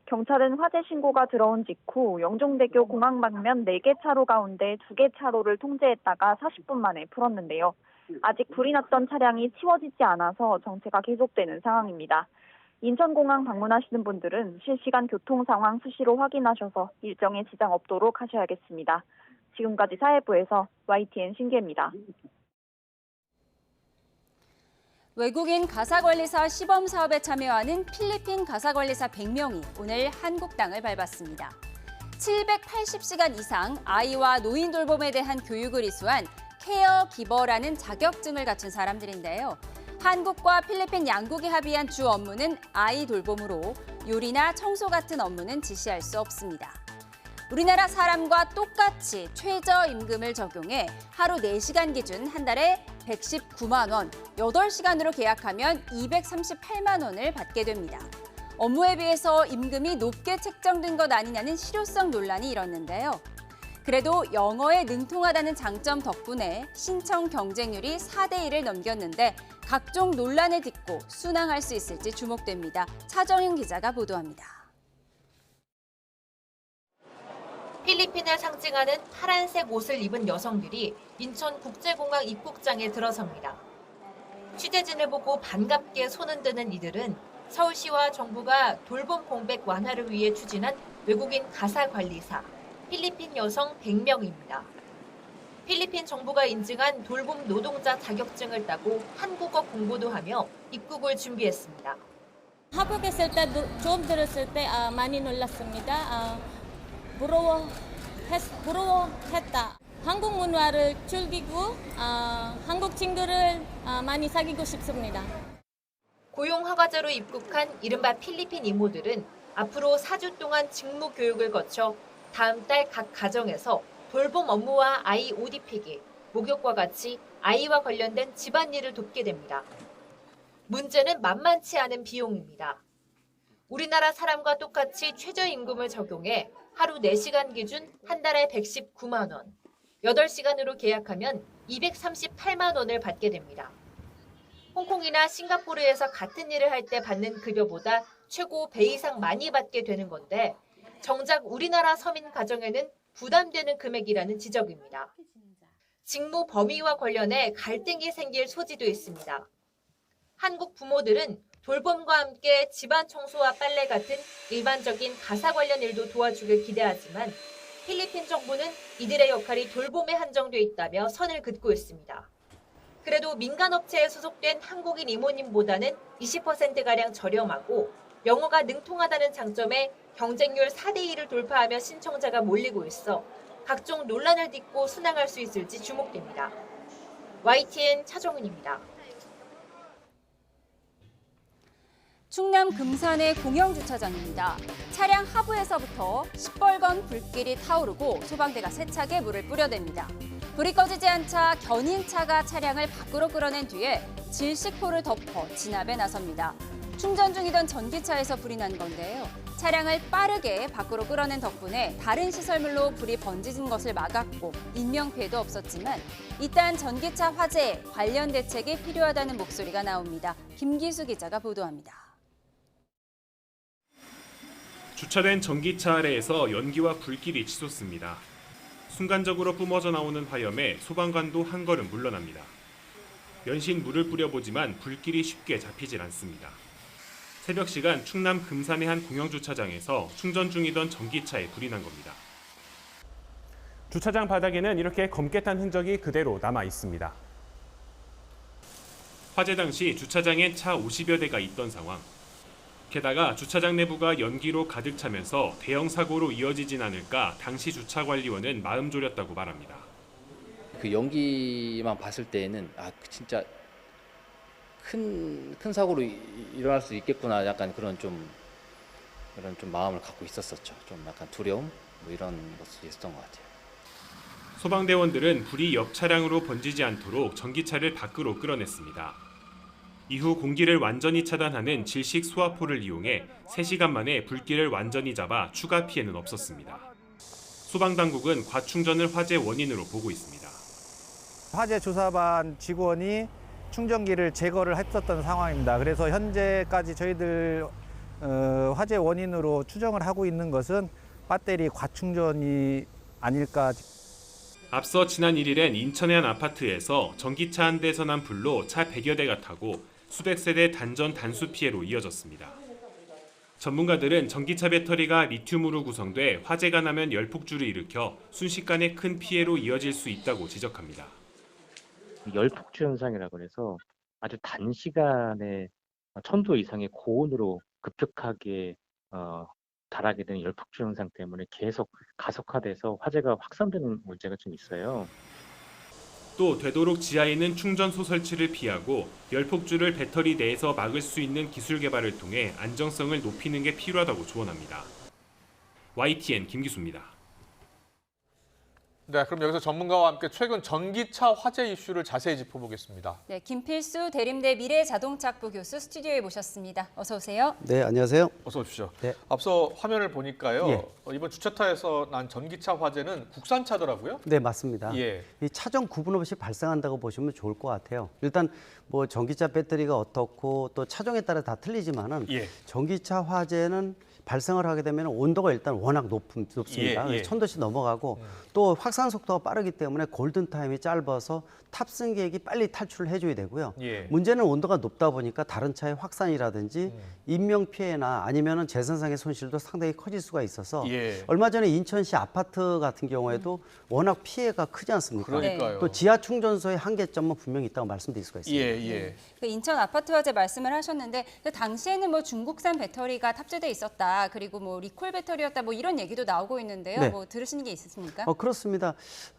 경찰은 화재 신고가 들어온 직후 영종대교 공항 방면 4개 차로 가운데 2개 차로를 통제했다가 40분 만에 풀었는데요. 아직 불이 났던 차량이 치워지지 않아서 정체가 계속되는 상황입니다. 인천공항 방문하시는 분들은 실시간 교통 상황 수시로 확인하셔서 일정에 지장 없도록 하셔야겠습니다. 지금까지 사회부에서 YTN 신기혜입니다. 외국인 가사관리사 시범 사업에 참여하는 필리핀 가사관리사 100명이 오늘 한국 땅을 밟았습니다. 780시간 이상 아이와 노인 돌봄에 대한 교육을 이수한 케어 기버라는 자격증을 갖춘 사람들인데요. 한국과 필리핀 양국이 합의한 주 업무는 아이 돌봄으로 요리나 청소 같은 업무는 지시할 수 없습니다. 우리나라 사람과 똑같이 최저임금을 적용해 하루 4시간 기준 한 달에 119만 원, 8시간으로 계약하면 238만 원을 받게 됩니다. 업무에 비해서 임금이 높게 책정된 것 아니냐는 실효성 논란이 일었는데요. 그래도 영어에 능통하다는 장점 덕분에 신청 경쟁률이 4대 1을 넘겼는데 각종 논란을 딛고 순항할 수 있을지 주목됩니다. 차정윤 기자가 보도합니다. 필리핀을 상징하는 파란색 옷을 입은 여성들이 인천국제공항 입국장에 들어섭니다. 취재진을 보고 반갑게 손흔 드는 이들은 서울시와 정부가 돌봄 공백 완화를 위해 추진한 외국인 가사 관리사, 필리핀 여성 100명입니다. 필리핀 정부가 인증한 돌봄 노동자 자격증을 따고 한국어 공부도 하며 입국을 준비했습니다. 합격했을 때, 처음 들었을 때 많이 놀랐습니다. 부러워했다. 한국 문화를 즐기고 한국 친구를 많이 사귀고 싶습니다. 고용 허가자로 입국한 이른바 필리핀 이모들은 앞으로 4주 동안 직무 교육을 거쳐 다음 달 각 가정에서 돌봄 업무와 아이 옷 입히기, 목욕과 같이 아이와 관련된 집안일을 돕게 됩니다. 문제는 만만치 않은 비용입니다. 우리나라 사람과 똑같이 최저임금을 적용해 하루 4시간 기준 한 달에 119만 원, 8시간으로 계약하면 238만 원을 받게 됩니다. 홍콩이나 싱가포르에서 같은 일을 할 때 받는 급여보다 최고 배 이상 많이 받게 되는 건데 정작 우리나라 서민 가정에는 부담되는 금액이라는 지적입니다. 직무 범위와 관련해 갈등이 생길 소지도 있습니다. 한국 부모들은 돌봄과 함께 집안 청소와 빨래 같은 일반적인 가사 관련 일도 도와주길 기대하지만 필리핀 정부는 이들의 역할이 돌봄에 한정돼 있다며 선을 긋고 있습니다. 그래도 민간업체에 소속된 한국인 이모님보다는 20%가량 저렴하고 영어가 능통하다는 장점에 경쟁률 4대 2를 돌파하며 신청자가 몰리고 있어 각종 논란을 딛고 순항할 수 있을지 주목됩니다. YTN 차정은입니다. 충남 금산의 공영주차장입니다. 차량 하부에서부터 시뻘건 불길이 타오르고 소방대가 세차게 물을 뿌려댑니다. 불이 꺼지지 않자 견인차가 차량을 밖으로 끌어낸 뒤에 질식포를 덮어 진압에 나섭니다. 충전 중이던 전기차에서 불이 난 건데요. 차량을 빠르게 밖으로 끌어낸 덕분에 다른 시설물로 불이 번지는 것을 막았고 인명피해도 없었지만 이딴 전기차 화재에 관련 대책이 필요하다는 목소리가 나옵니다. 김기수 기자가 보도합니다. 주차된 전기차 아래에서 연기와 불길이 치솟습니다. 순간적으로 뿜어져 나오는 화염에 소방관도 한 걸음 물러납니다. 연신 물을 뿌려보지만 불길이 쉽게 잡히질 않습니다. 새벽 시간 충남 금산의 한 공영주차장에서 충전 중이던 전기차에 불이 난 겁니다. 주차장 바닥에는 이렇게 검게 탄 흔적이 그대로 남아 있습니다. 화재 당시 주차장엔 차 50여 대가 있던 상황. 게다가 주차장 내부가 연기로 가득 차면서 대형 사고로 이어지진 않을까 당시 주차관리원은 마음 졸였다고 말합니다. 그 연기만 봤을 때에는 진짜 큰 사고로 일어날 수 있겠구나, 약간 그런 좀 마음을 갖고 있었었죠. 좀 약간 두려움 이런 것이 있었던 것 같아요. 소방대원들은 불이 옆 차량으로 번지지 않도록 전기차를 밖으로 끌어냈습니다. 이후 공기를 완전히 차단하는 질식 수화포를 이용해 3시간 만에 불길을 완전히 잡아 추가 피해는 없었습니다. 소방당국은 과충전을 화재 원인으로 보고 있습니다. 화재 조사반 직원이 충전기를 제거를 했었던 상황입니다. 그래서 현재까지 저희들 화재 원인으로 추정을 하고 있는 것은 배터리 과충전이 아닐까. 앞서 지난 1일엔 인천의 한 아파트에서 전기차 한 대에서 난 불로 차 100여 대가 타고 수백 세대 단전 단수 피해로 이어졌습니다. 전문가들은 전기차 배터리가 리튬으로 구성돼 화재가 나면 열폭주를 일으켜 순식간에 큰 피해로 이어질 수 있다고 지적합니다. 열폭주 현상이라고 해서 아주 단시간에 1000도 이상의 고온으로 급격하게 달하게 되는 열폭주 현상 때문에 계속 가속화돼서 화재가 확산되는 문제가 좀 있어요. 또 되도록 지하에 있는 충전소 설치를 피하고 열폭주를 배터리 내에서 막을 수 있는 기술 개발을 통해 안정성을 높이는 게 필요하다고 조언합니다. YTN 김기수입니다. 네, 그럼 여기서 전문가와 함께 최근 전기차 화재 이슈를 자세히 짚어보겠습니다. 네, 김필수 대림대 미래자동차학부 교수 스튜디오에 모셨습니다. 어서 오세요. 네, 안녕하세요. 어서 오십시오. 네. 앞서 화면을 보니까요. 예. 이번 주차타에서 난 전기차 화재는 국산차더라고요. 네, 맞습니다. 예. 이 차종 구분 없이 발생한다고 보시면 좋을 것 같아요. 일단 뭐 전기차 배터리가 어떻고 또 차종에 따라 다 틀리지만은 예. 전기차 화재는 발생을 하게 되면 온도가 일단 워낙 높습니다. 예. 그래서 1000도씩 넘어가고 또 확산 속도가 빠르기 때문에 골든 타임이 짧아서 탑승객이 빨리 탈출을 해줘야 되고요. 예. 문제는 온도가 높다 보니까 다른 차의 확산이라든지 인명 피해나 아니면은 재산상의 손실도 상당히 커질 수가 있어서 예. 얼마 전에 인천시 아파트 같은 경우에도 워낙 피해가 크지 않습니까? 그러니까요. 또 지하 충전소의 한계점은 분명히 있다고 말씀드릴 수가 있습니다. 예. 그 인천 아파트 화재 말씀을 하셨는데 그 당시에는 뭐 중국산 배터리가 탑재돼 있었다. 그리고 뭐 리콜 배터리였다. 뭐 이런 얘기도 나오고 있는데요. 네. 뭐 들으시는 게 있으십니까? 그렇습니다.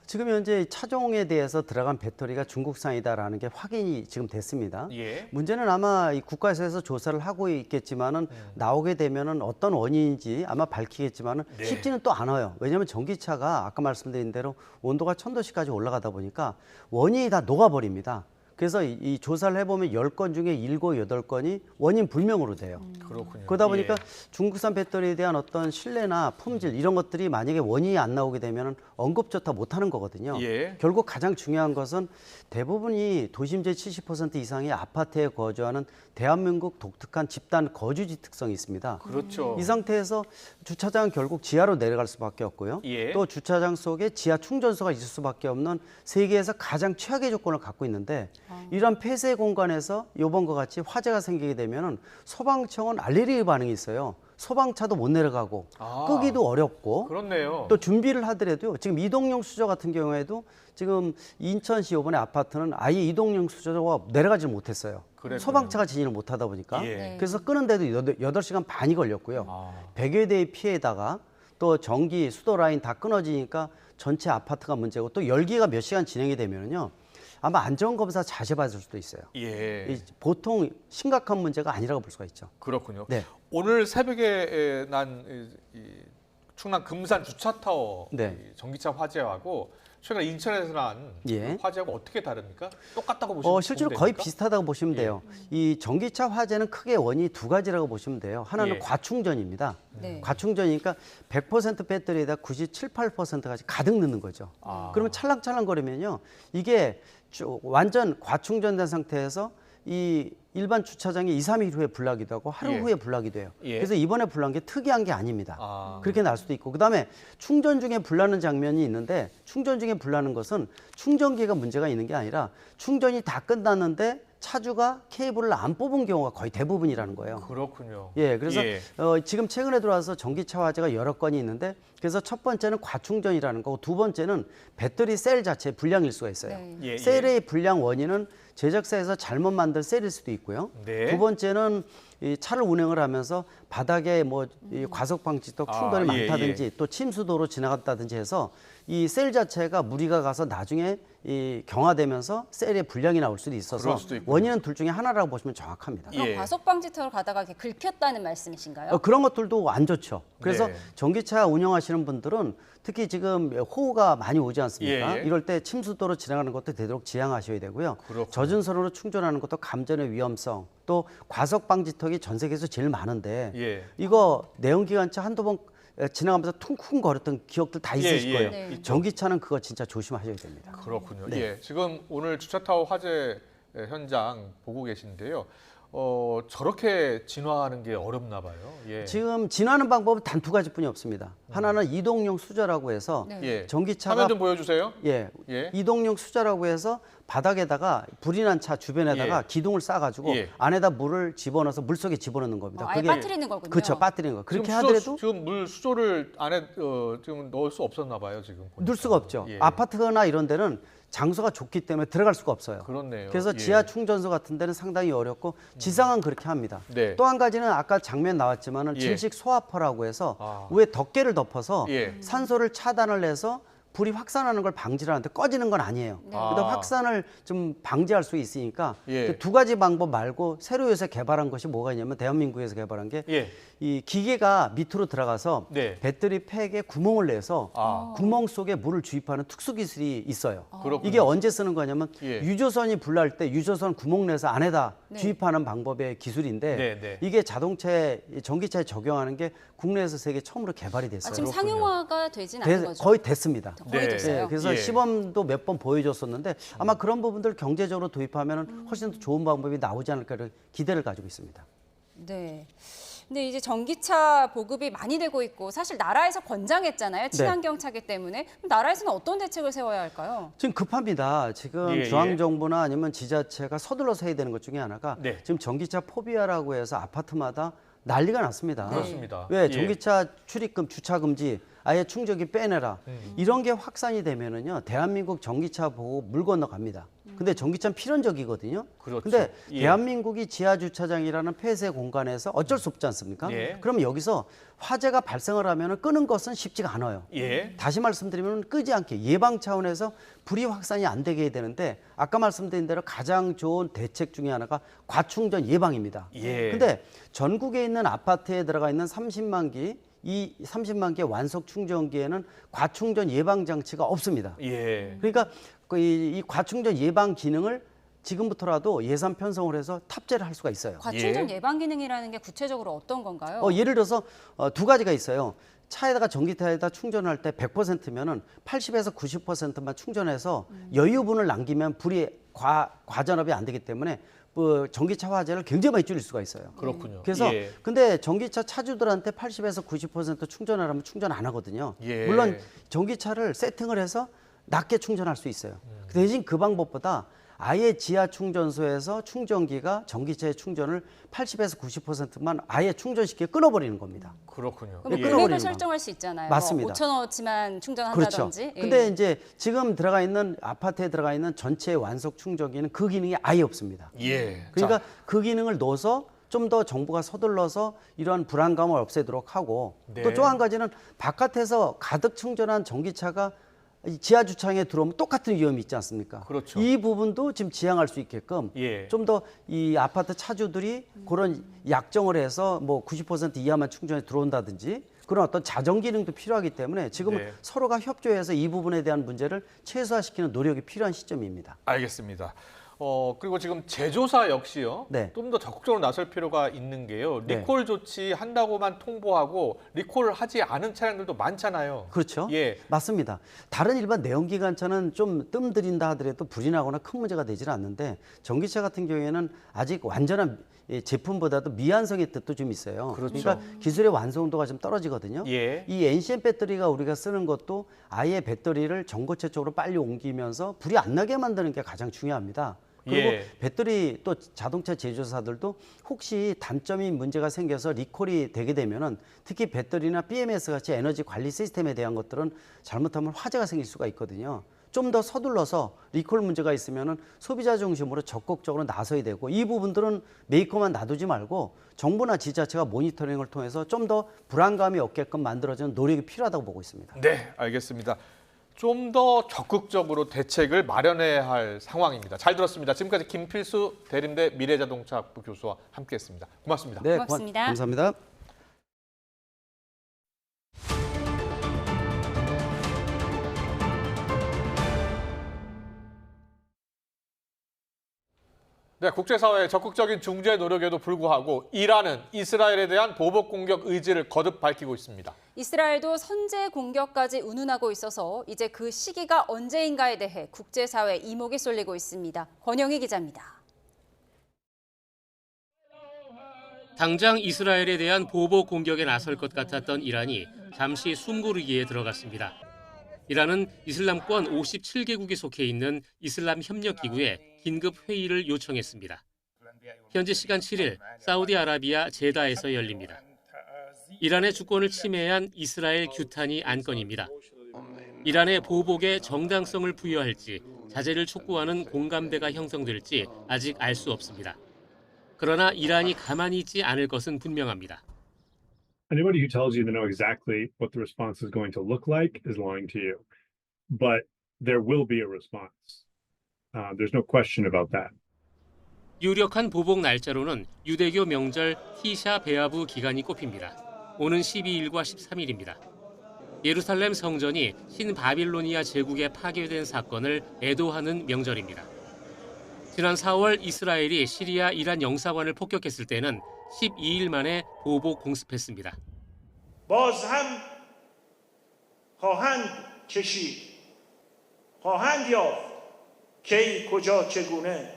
지금 현재 차종에 대해서 들어간 배터리가 중국산이다라는 게 확인이 지금 됐습니다. 예. 문제는 아마 이 국가에서 조사를 하고 있겠지만은 나오게 되면은 어떤 원인인지 아마 밝히겠지만은 네. 쉽지는 또 않아요. 왜냐하면 전기차가 아까 말씀드린 대로 온도가 1000도씨까지 올라가다 보니까 원인이 다 녹아버립니다. 그래서 이 조사를 해보면 10건 중에 7, 8건이 원인 불명으로 돼요. 그렇군요. 그러다 보니까 예. 중국산 배터리에 대한 어떤 신뢰나 품질 이런 것들이 만약에 원인이 안 나오게 되면 언급조차 못하는 거거든요. 예. 결국 가장 중요한 것은 대부분이 도심지의 70% 이상이 아파트에 거주하는 대한민국 독특한 집단 거주지 특성이 있습니다. 그렇죠. 이 상태에서 주차장은 결국 지하로 내려갈 수밖에 없고요. 예. 또 주차장 속에 지하 충전소가 있을 수밖에 없는 세계에서 가장 최악의 조건을 갖고 있는데 이런 폐쇄 공간에서 이번과 같이 화재가 생기게 되면 소방청은 알레르기 반응이 있어요. 소방차도 못 내려가고 끄기도 어렵고 그렇네요. 또 준비를 하더라도요. 지금 이동용 수저 같은 경우에도 지금 인천시 이번에 아파트는 아예 이동용 수저가 내려가지 못했어요. 그랬군요. 소방차가 진입을 못하다 보니까 예. 그래서 끄는데도 8시간 반이 걸렸고요. 100여 대의 피해에다가 또 전기 수도 라인 다 끊어지니까 전체 아파트가 문제고 또 열기가 몇 시간 진행이 되면요. 아마 안전검사 자제받을 수도 있어요. 예. 보통 심각한 문제가 아니라고 볼 수가 있죠. 그렇군요. 네. 오늘 새벽에 난 충남 금산 주차타워 네. 이 전기차 화재하고 최근 인천에서 난 예. 화재하고 어떻게 다릅니까? 똑같다고 보시면 실제로 됩니까? 거의 비슷하다고 보시면 돼요. 이 전기차 화재는 크게 원인이 두 가지라고 보시면 돼요. 하나는 예. 과충전입니다. 네. 과충전이니까 100% 배터리에다 97, 8%까지 가득 넣는 거죠. 그러면 찰랑찰랑거리면요. 이게 완전 과충전된 상태에서 이 일반 주차장이 2, 3일 후에 불나기도 하고 하루 예. 후에 불나기도 해요. 예. 그래서 이번에 불난 게 특이한 게 아닙니다. 그렇게 날 수도 있고 그다음에 충전 중에 불나는 장면이 있는데 충전 중에 불나는 것은 충전기가 문제가 있는 게 아니라 충전이 다 끝났는데 차주가 케이블을 안 뽑은 경우가 거의 대부분이라는 거예요. 그렇군요. 예, 그래서 예. 지금 최근에 들어와서 전기차 화재가 여러 건이 있는데 그래서 첫 번째는 과충전이라는 거고 두 번째는 배터리 셀 자체의 불량일 수가 있어요. 네. 예, 셀의 불량 원인은 제작사에서 잘못 만든 셀일 수도 있고요. 네. 두 번째는 이 차를 운행을 하면서 바닥에 뭐 이 과속 방지턱 충돌이 예, 많다든지 또 침수도로 지나갔다든지 해서 이 셀 자체가 무리가 가서 나중에 이 경화되면서 셀에 불량이 나올 수도 있어서 그럴 수도 있군요. 원인은 둘 중에 하나라고 보시면 정확합니다. 그럼 예. 과속 방지턱을 가다가 이렇게 긁혔다는 말씀이신가요? 그런 것들도 안 좋죠. 그래서 네. 전기차 운영하시는 분들은 특히 지금 호우가 많이 오지 않습니까? 예. 이럴 때 침수도로 지나가는 것도 되도록 지양하셔야 되고요. 그렇군요. 젖은 선으로 충전하는 것도 감전의 위험성, 또 과속 방지턱이 전 세계에서 제일 많은데 예. 이거 내연기관차 한두 번 지나가면서 퉁퉁거렸던 기억들 다 있으실 예. 거예요. 네. 전기차는 그거 진짜 조심하셔야 됩니다. 그렇군요. 네. 예. 지금 오늘 주차타워 화재 현장 보고 계신데요. 저렇게 진화하는 게 어렵나 봐요. 예. 지금 진화하는 방법은 단 두 가지뿐이 없습니다. 하나는 이동용 수저라고 해서 네. 예. 전기차가 화면 좀 보여주세요. 예, 예. 이동용 수저라고 해서 바닥에다가 불이 난 차 주변에다가 예. 기둥을 싸가지고 예. 안에다 물을 집어넣어서 물 속에 집어넣는 겁니다. 아예 빠뜨리는 거군요. 그렇죠, 빠뜨리는 거. 그렇게 지금 하더라도 지금 물 수조를 안에 지금 넣을 수 없었나 봐요. 지금 보니까. 넣을 수가 없죠. 예. 아파트나 이런 데는 장소가 좁기 때문에 들어갈 수가 없어요. 그렇네요. 그래서 예. 지하 충전소 같은 데는 상당히 어렵고 지상은 그렇게 합니다. 네. 또 한 가지는 아까 장면 나왔지만은 예. 질식 소화퍼라고 해서 아. 위에 덮개를 덮어서 예. 산소를 차단을 해서 불이 확산하는 걸 방지를 하는데 꺼지는 건 아니에요. 네. 근데 확산을 좀 방지할 수 있으니까 예. 그두 가지 방법 말고 새로 요새 개발한 것이 뭐가 있냐면 대한민국에서 개발한 게 예. 이 기계가 밑으로 들어가서 네. 배터리 팩에 구멍을 내서 아. 구멍 속에 물을 주입하는 특수 기술이 있어요. 그렇군요. 이게 언제 쓰는 거냐면 예. 유조선이 불날 때 유조선 구멍 내서 안에다 네. 주입하는 방법의 기술인데 네, 네. 이게 자동차에 전기차에 적용하는 게 국내에서 세계 처음으로 개발이 됐어요. 지금 상용화가 되진 않은 거죠? 거의 됐습니다. 거의 네. 됐어요. 그래서 예. 시범도 몇 번 보여줬었는데 아마 그런 부분들 경제적으로 도입하면 훨씬 더 좋은 방법이 나오지 않을까 기대를 가지고 있습니다. 네. 근데 이제 전기차 보급이 많이 되고 있고 사실 나라에서 권장했잖아요. 친환경 차기 때문에. 그럼 나라에서는 어떤 대책을 세워야 할까요? 지금 급합니다. 지금 중앙정부나 아니면 지자체가 서둘러서 해야 되는 것 중에 하나가 지금 전기차 포비아라고 해서 아파트마다 난리가 났습니다. 그렇습니다. 왜 전기차 출입금, 주차 금지, 아예 충전기 빼내라. 이런 게 확산이 되면은요, 대한민국 전기차 보고 물 건너갑니다. 근데 전기차는 필연적이거든요. 그렇죠. 근데 예. 대한민국이 지하 주차장이라는 폐쇄 공간에서 어쩔 수 없지 않습니까? 예. 그럼 여기서 화재가 발생을 하면은 끄는 것은 쉽지가 않아요. 예. 다시 말씀드리면 끄지 않게 예방 차원에서 불이 확산이 안 되게 해야 되는데 아까 말씀드린 대로 가장 좋은 대책 중에 하나가 과충전 예방입니다. 예. 근데 전국에 있는 아파트에 들어가 있는 30만 기, 이 30만 개의 완속 충전기에는 과충전 예방 장치가 없습니다. 예. 그러니까 이 과충전 예방 기능을 지금부터라도 예산 편성을 해서 탑재를 할 수가 있어요. 과충전 예방 기능이라는 게 구체적으로 어떤 건가요? 예를 들어서 두 가지가 있어요. 차에다가 전기차에다 충전할 때 100%면은 80에서 90%만 충전해서 여유분을 남기면 불이 과전압이 안 되기 때문에 전기차 화재를 굉장히 많이 줄일 수가 있어요. 그렇군요. 그래서 예. 근데 전기차 차주들한테 80에서 90% 충전을 하면 충전 안 하거든요. 예. 물론 전기차를 세팅을 해서 낮게 충전할 수 있어요. 대신 그 방법보다 아예 지하 충전소에서 충전기가 전기차의 충전을 80에서 90%만 아예 충전시켜 끊어버리는 겁니다. 그렇군요. 그럼 금액을 설정할 수 있잖아요. 맞습니다. 5,000원어치만 충전한다든지. 그렇죠. 근데 이제 지금 들어가 있는 아파트에 들어가 있는 전체 완속 충전기는 그 기능이 아예 없습니다. 예. 그러니까 자. 그 기능을 넣어서 좀 더 정부가 서둘러서 이런 불안감을 없애도록 하고 네. 또 한 가지는 바깥에서 가득 충전한 전기차가 지하 주차장에 들어오면 똑같은 위험이 있지 않습니까? 그렇죠. 이 부분도 지금 지양할 수 있게끔 예. 좀 더 이 아파트 차주들이 그런 약정을 해서 뭐 90% 이하만 충전에 들어온다든지 그런 어떤 자정 기능도 필요하기 때문에 지금 네. 서로가 협조해서 이 부분에 대한 문제를 최소화시키는 노력이 필요한 시점입니다. 알겠습니다. 그리고 지금 제조사 역시요. 네. 좀 더 적극적으로 나설 필요가 있는 게요. 네. 리콜 조치한다고만 통보하고 리콜을 하지 않은 차량들도 많잖아요. 그렇죠. 예. 맞습니다. 다른 일반 내연기관차는 좀 뜸들인다 하더라도 불이 나거나 큰 문제가 되지는 않는데 전기차 같은 경우에는 아직 완전한 제품보다도 미완성의 뜻도 좀 있어요. 그렇죠. 그러니까 기술의 완성도가 좀 떨어지거든요. 예. 이 NCM 배터리가 우리가 쓰는 것도 아예 배터리를 전고체 쪽으로 빨리 옮기면서 불이 안 나게 만드는 게 가장 중요합니다. 그리고 예. 배터리 또 자동차 제조사들도 혹시 단점이 문제가 생겨서 리콜이 되게 되면은 특히 배터리나 BMS 같이 에너지 관리 시스템에 대한 것들은 잘못하면 화재가 생길 수가 있거든요. 좀 더 서둘러서 리콜 문제가 있으면은 소비자 중심으로 적극적으로 나서야 되고 이 부분들은 메이커만 놔두지 말고 정부나 지자체가 모니터링을 통해서 좀 더 불안감이 없게끔 만들어지는 노력이 필요하다고 보고 있습니다. 네, 알겠습니다. 좀 더 적극적으로 대책을 마련해야 할 상황입니다. 잘 들었습니다. 지금까지 김필수 대림대 미래자동차학부 교수와 함께했습니다. 고맙습니다. 네, 고맙습니다. 감사합니다. 네, 국제사회의 적극적인 중재 노력에도 불구하고 이란은 이스라엘에 대한 보복 공격 의지를 거듭 밝히고 있습니다. 이스라엘도 선제 공격까지 운운하고 있어서 이제 그 시기가 언제인가에 대해 국제사회 이목이 쏠리고 있습니다. 권영희 기자입니다. 당장 이스라엘에 대한 보복 공격에 나설 것 같았던 이란이 잠시 숨고르기에 들어갔습니다. 이란은 이슬람권 57개국이 속해 있는 이슬람 협력기구에 긴급 회의를 요청했습니다. 현지 시간 7일 사우디아라비아 제다에서 열립니다. 이란의 주권을 침해한 이스라엘 규탄이 안건입니다. 이란의 보복에 정당성을 부여할지 자제를 촉구하는 공감대가 형성될지 아직 알 수 없습니다. 그러나 이란이 가만히 있지 않을 것은 분명합니다. Anybody who tells you they know exactly what the response is going to look like is lying to you. But there will be a response. There's no question about that. 유력한 보복 날짜로는 유대교 명절 티샤 베아브 기간이 꼽힙니다. 오는 12일과 13일입니다. 예루살렘 성전이 신바빌로니아 제국에 파괴된 사건을 애도하는 명절입니다. 지난 4월 이스라엘이 시리아 이란 영사관을 폭격했을 때는 12일 만에 보복 공습했습니다. باز هم خواهند کشید خواهند یافت کی کجا چگونه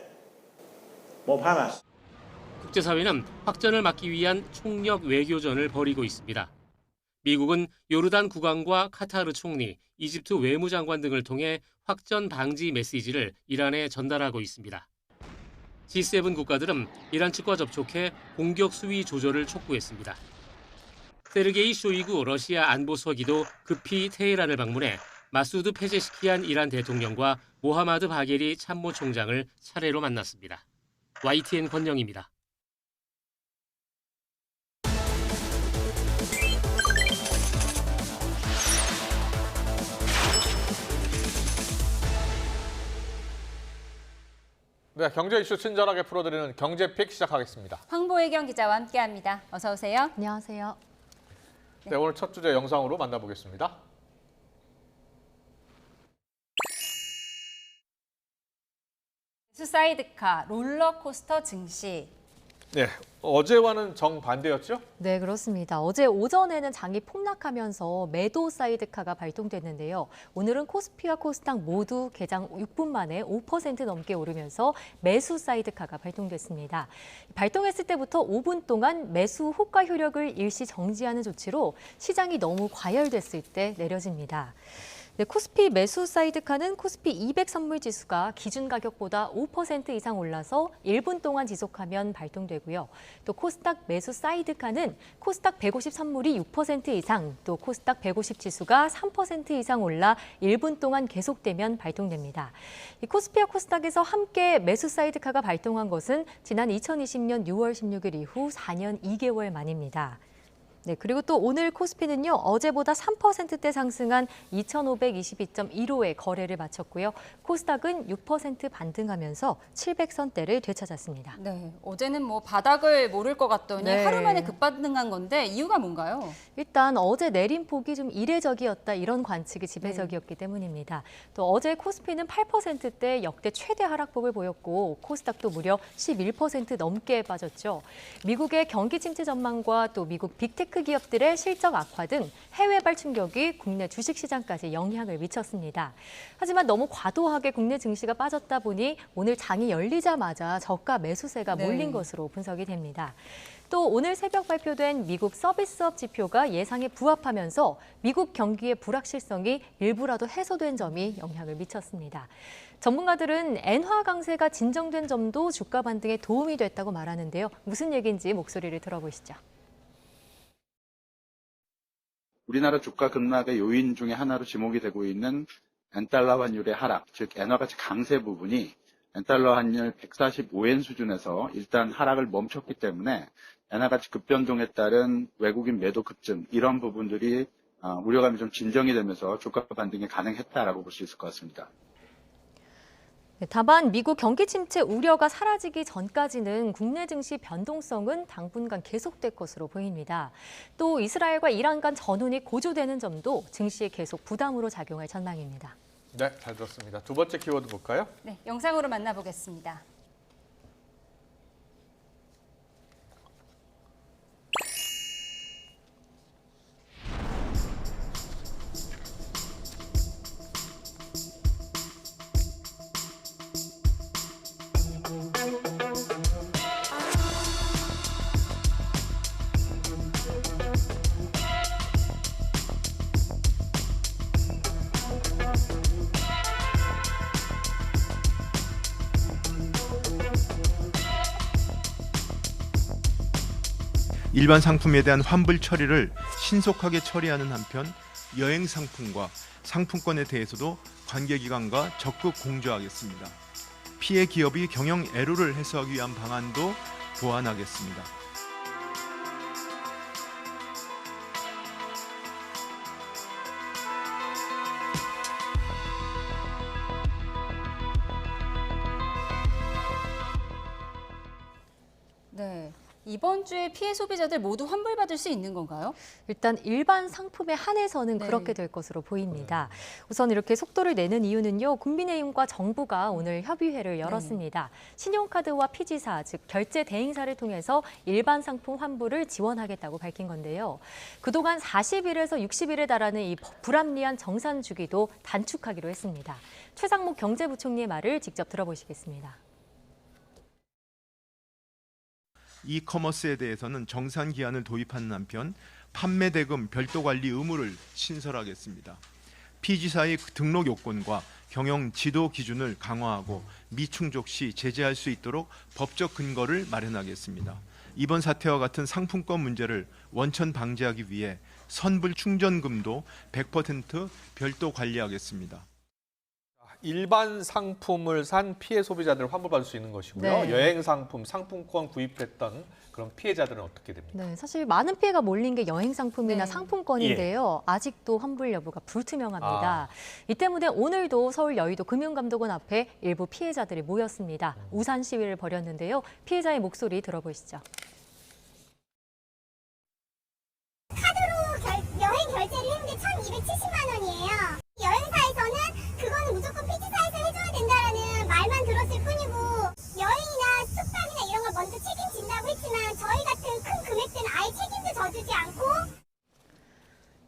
مبهم است. 국제사회는 확전을 막기 위한 총력 외교전을 벌이고 있습니다. 미국은 요르단 국왕과 카타르 총리, 이집트 외무장관 등을 통해 확전 방지 메시지를 이란에 전달하고 있습니다. G7 국가들은 이란 측과 접촉해 공격 수위 조절을 촉구했습니다. 세르게이 쇼이구 러시아 안보서기도 급히 테헤란을 방문해 마수드 페제시키안 이란 대통령과 모하마드 바게리 참모총장을 차례로 만났습니다. YTN 권영입니다. 네, 경제 이슈 친절하게 풀어드리는 경제픽 시작하겠습니다. 황보혜경 기자와 함께합니다. 어서 오세요. 안녕하세요. 네, 오늘 첫 주제 영상으로 만나보겠습니다. 사이드카, 롤러코스터 증시. 네, 어제와는 정반대였죠? 네, 그렇습니다. 어제 오전에는 장이 폭락하면서 매도 사이드카가 발동됐는데요. 오늘은 코스피와 코스닥 모두 개장 6분 만에 5% 넘게 오르면서 매수 사이드카가 발동됐습니다. 발동했을 때부터 5분 동안 매수 호가 효력을 일시 정지하는 조치로 시장이 너무 과열됐을 때 내려집니다. 네, 코스피 매수 사이드카는 코스피 200 선물 지수가 기준 가격보다 5% 이상 올라서 1분 동안 지속하면 발동되고요. 또 코스닥 매수 사이드카는 코스닥 150 선물이 6% 이상, 또 코스닥 150 지수가 3% 이상 올라 1분 동안 계속되면 발동됩니다. 이 코스피와 코스닥에서 함께 매수 사이드카가 발동한 것은 지난 2020년 6월 16일 이후 4년 2개월 만입니다. 네, 그리고 또 오늘 코스피는요, 어제보다 3%대 상승한 2,522.15에 거래를 마쳤고요. 코스닥은 6% 반등하면서 700선대를 되찾았습니다. 네, 어제는 뭐 바닥을 모를 것 같더니 네. 하루 만에 급반등한 건데 이유가 뭔가요? 일단 어제 내림폭이 좀 이례적이었다 이런 관측이 지배적이었기 때문입니다. 또 어제 코스피는 8%대 역대 최대 하락폭을 보였고 코스닥도 무려 11% 넘게 빠졌죠. 미국의 경기 침체 전망과 또 미국 빅테크 기업들의 실적 악화 등 해외발 충격이 국내 주식시장까지 영향을 미쳤습니다. 하지만 너무 과도하게 국내 증시가 빠졌다 보니 오늘 장이 열리자마자 저가 매수세가 몰린 것으로 분석이 됩니다. 또 오늘 새벽 발표된 미국 서비스업 지표가 예상에 부합하면서 미국 경기의 불확실성이 일부라도 해소된 점이 영향을 미쳤습니다. 전문가들은 엔화 강세가 진정된 점도 주가 반등에 도움이 됐다고 말하는데요. 무슨 얘기인지 목소리를 들어보시죠. 우리나라 주가 급락의 요인 중에 하나로 지목이 되고 있는 엔달러 환율의 하락, 즉 엔화 가치 강세 부분이 엔달러 환율 145엔 수준에서 일단 하락을 멈췄기 때문에 엔화 가치 급변동에 따른 외국인 매도 급증 이런 부분들이 우려감이 좀 진정이 되면서 주가 반등이 가능했다라고 볼 수 있을 것 같습니다. 네, 다만 미국 경기 침체 우려가 사라지기 전까지는 국내 증시 변동성은 당분간 계속될 것으로 보입니다. 또 이스라엘과 이란 간 전운이 고조되는 점도 증시에 계속 부담으로 작용할 전망입니다. 네, 잘 들었습니다. 두 번째 키워드 볼까요? 네, 영상으로 만나보겠습니다. 일반 상품에 대한 환불 처리를 신속하게 처리하는 한편 여행 상품과 상품권에 대해서도 관계기관과 적극 공조하겠습니다. 피해 기업이 경영 애로를 해소하기 위한 방안도 보완하겠습니다. 네. 이번 주에 피해 소비자들 모두 환불받을 수 있는 건가요? 일단 일반 상품에 한해서는 그렇게 될 것으로 보입니다. 우선 이렇게 속도를 내는 이유는요. 국민의힘과 정부가 오늘 협의회를 열었습니다. 신용카드와 피지사, 즉 결제 대행사를 통해서 일반 상품 환불을 지원하겠다고 밝힌 건데요. 그동안 40일에서 60일에 달하는 이 불합리한 정산 주기도 단축하기로 했습니다. 최상목 경제부총리의 말을 직접 들어보시겠습니다. 이커머스에 대해서는 정산 기한을 도입하는 한편 판매 대금 별도 관리 의무를 신설하겠습니다. 피지사의 등록 요건과 경영 지도 기준을 강화하고 미충족 시 제재할 수 있도록 법적 근거를 마련하겠습니다. 이번 사태와 같은 상품권 문제를 원천 방지하기 위해 선불 충전금도 100% 별도 관리하겠습니다. 일반 상품을 산 피해 소비자들은 환불받을 수 있는 것이고요. 네. 여행 상품, 상품권 구입했던 그런 피해자들은 어떻게 됩니까? 네, 사실 많은 피해가 몰린 게 여행 상품이나 네. 상품권인데요. 아직도 환불 여부가 불투명합니다. 이 때문에 오늘도 서울 여의도 금융감독원 앞에 일부 피해자들이 모였습니다. 우산 시위를 벌였는데요. 피해자의 목소리 들어보시죠. 여행 결제를 했는데 1,270만 원이에요. 여행사에서는 그거는 무조건 피지사에서 해줘야 된다라는 말만 들었을 뿐이고 여행이나 숙박이나 이런 걸 먼저 책임진다고 했지만 저희 같은 큰 금액대는 아예 책임도 져주지 않고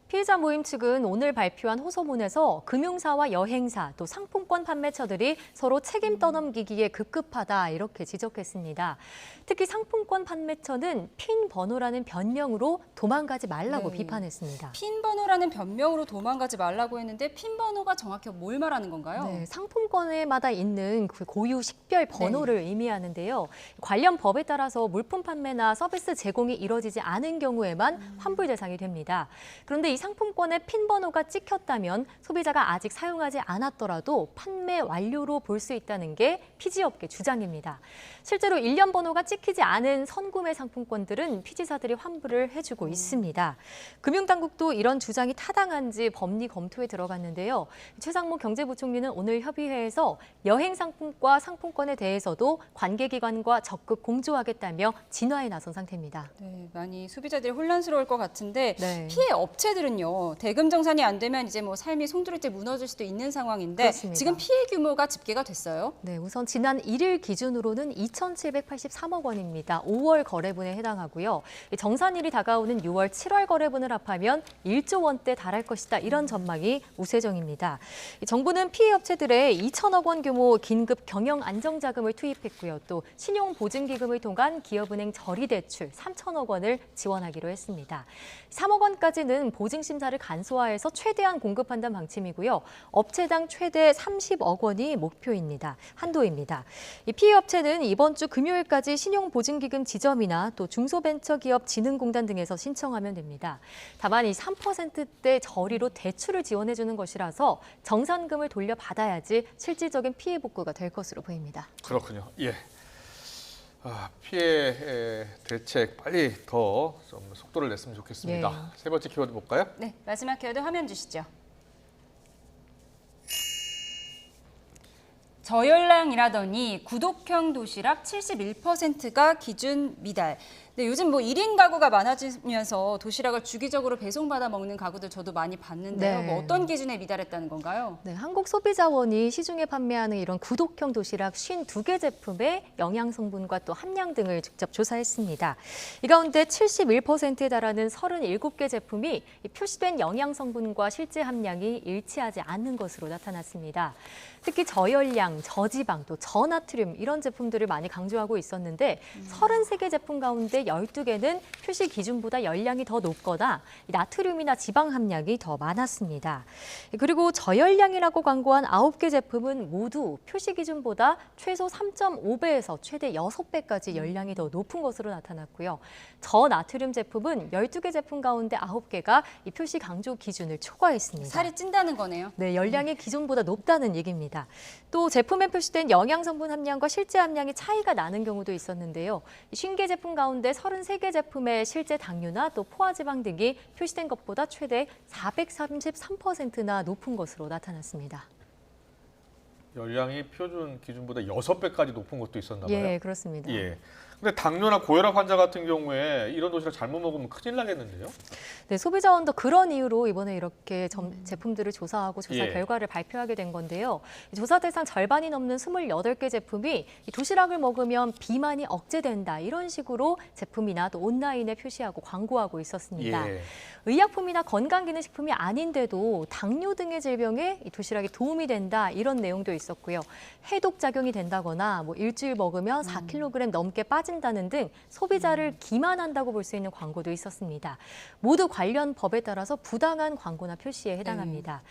피해자 모임 측은 오늘 발표한 호소문에서 금융사와 여행사 또 상품권 판매처들이 서로 책임 떠넘기기에 급급하다 이렇게 지적했습니다. 특히 상품권 판매처는 핀 번호라는 변명으로 도망가지 말라고 비판했습니다. 핀 번호라는 변명으로 도망가지 말라고 했는데 핀 번호가 정확히 뭘 말하는 건가요? 네, 상품권에마다 있는 그 고유 식별 번호를 의미하는데요. 관련 법에 따라서 물품 판매나 서비스 제공이 이뤄지지 않은 경우에만 환불 대상이 됩니다. 그런데 이 상품권의 핀 번호가 찍혔다면 소비자가 아직 사용하지 않았더라도 판매 완료로 볼 수 있다는 게 피지업계 주장입니다. 실제로 1년 번호가 찍히지 않은 선구매 상품권들은 피지사들이 환불을 해주고 있습니다. 금융당국도 이런 주장이 타당한지 법리 검토에 들어갔는데요. 최상무 경제부총리는 오늘 협의회에서 여행 상품과 상품권에 대해서도 관계기관과 적극 공조하겠다며 진화에 나선 상태입니다. 네, 많이 소비자들이 혼란스러울 것 같은데 네. 피해 업체들은요. 대금 정산이 안 되면 이제 뭐 삶이 송두리째 무너질 수도 있는 상황인데 그렇습니다. 지금 피해 규모가 집계가 됐어요? 네, 우선 지난 1일 기준으로는 2,783억 원입니다. 5월 거래분에 해당하고요. 정산일이 다가오는 6월, 7월 거래분을 합하면 1조 원대 달할 것이다. 이런 전망이 우세정입니다. 정부는 피해 업체들에 2천억 원 규모 긴급 경영 안정자금을 투입했고요. 또 신용보증기금을 통한 기업은행 저리대출 3천억 원을 지원하기로 했습니다. 3억 원까지는 보증심사를 간소화해서 최대한 공급한다는 방침이고요. 업체당 최대 30억 원이 목표입니다. 한도입니다. 이 피해 업체는 이번 주 금요일까지 신용보증기금 지점이나 또 중소벤처기업진흥공단 등에서 신청하면 됩니다. 다만 이 3%대 저리로 대출을 지원해주는 것이라서 정산금을 돌려받아야지 실질적인 피해 복구가 될 것으로 보입니다. 그렇군요. 예. 피해 대책 빨리 더 좀 속도를 냈으면 좋겠습니다. 네. 세 번째 키워드 볼까요? 네, 마지막 키워드 화면 주시죠. 저열량이라더니 구독형 도시락 71%가 기준 미달. 네, 요즘 뭐 1인 가구가 많아지면서 도시락을 주기적으로 배송받아 먹는 가구들 저도 많이 봤는데요. 네. 뭐 어떤 기준에 미달했다는 건가요? 네, 한국소비자원이 시중에 판매하는 이런 구독형 도시락 52개 제품의 영양 성분과 또 함량 등을 직접 조사했습니다. 이 가운데 71%에 달하는 37개 제품이 표시된 영양 성분과 실제 함량이 일치하지 않는 것으로 나타났습니다. 특히 저열량, 저지방, 또 저나트륨 이런 제품들을 많이 강조하고 있었는데 33개 제품 가운데 12개는 표시 기준보다 열량이 더 높거나 나트륨이나 지방 함량이 더 많았습니다. 그리고 저열량이라고 광고한 9개 제품은 모두 표시 기준보다 최소 3.5배에서 최대 6배까지 열량이 더 높은 것으로 나타났고요. 저나트륨 제품은 12개 제품 가운데 9개가 이 표시 강조 기준을 초과했습니다. 살이 찐다는 거네요. 네, 열량이 기존보다 높다는 얘기입니다. 또 제품에 표시된 영양 성분 함량과 실제 함량이 차이가 나는 경우도 있었는데요. 50개 제품 가운데 33개 제품의 실제 당류나 또 포화지방 등이 표시된 것보다 최대 433%나 높은 것으로 나타났습니다. 열량이 표준 기준보다 6배까지 높은 것도 있었나 봐요. 예, 그렇습니다. 예. 근데 당뇨나 고혈압 환자 같은 경우에 이런 도시락 잘못 먹으면 큰일 나겠는데요? 네, 소비자원도 그런 이유로 이번에 이렇게 제품들을 조사하고 조사 예. 결과를 발표하게 된 건데요. 조사 대상 절반이 넘는 28개 제품이 이 도시락을 먹으면 비만이 억제된다 이런 식으로 제품이나 또 온라인에 표시하고 광고하고 있었습니다. 예. 의약품이나 건강기능식품이 아닌데도 당뇨 등의 질병에 이 도시락이 도움이 된다 이런 내용도 있었고요. 해독 작용이 된다거나 일주일 먹으면 4kg 넘게 빠진다는 등 소비자를 기만한다고 볼 수 있는 광고도 있었습니다. 모두 관련 법에 따라서 부당한 광고나 표시에 해당합니다.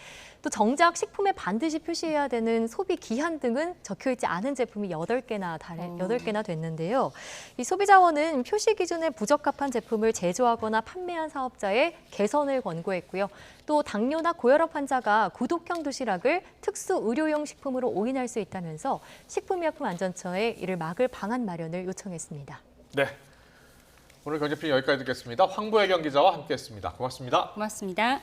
또 정작 식품에 반드시 표시해야 되는 소비 기한 등은 적혀있지 않은 제품이 8개나 됐는데요. 이 소비자원은 표시 기준에 부적합한 제품을 제조하거나 판매한 사업자의 개선을 권고했고요. 또 당뇨나 고혈압 환자가 구독형 도시락을 특수 의료용 식품으로 오인할 수 있다면서 식품의약품안전처에 이를 막을 방안 마련을 요청했습니다. 네, 오늘 경제필 여기까지 듣겠습니다. 황보혜경 기자와 함께했습니다. 고맙습니다. 고맙습니다.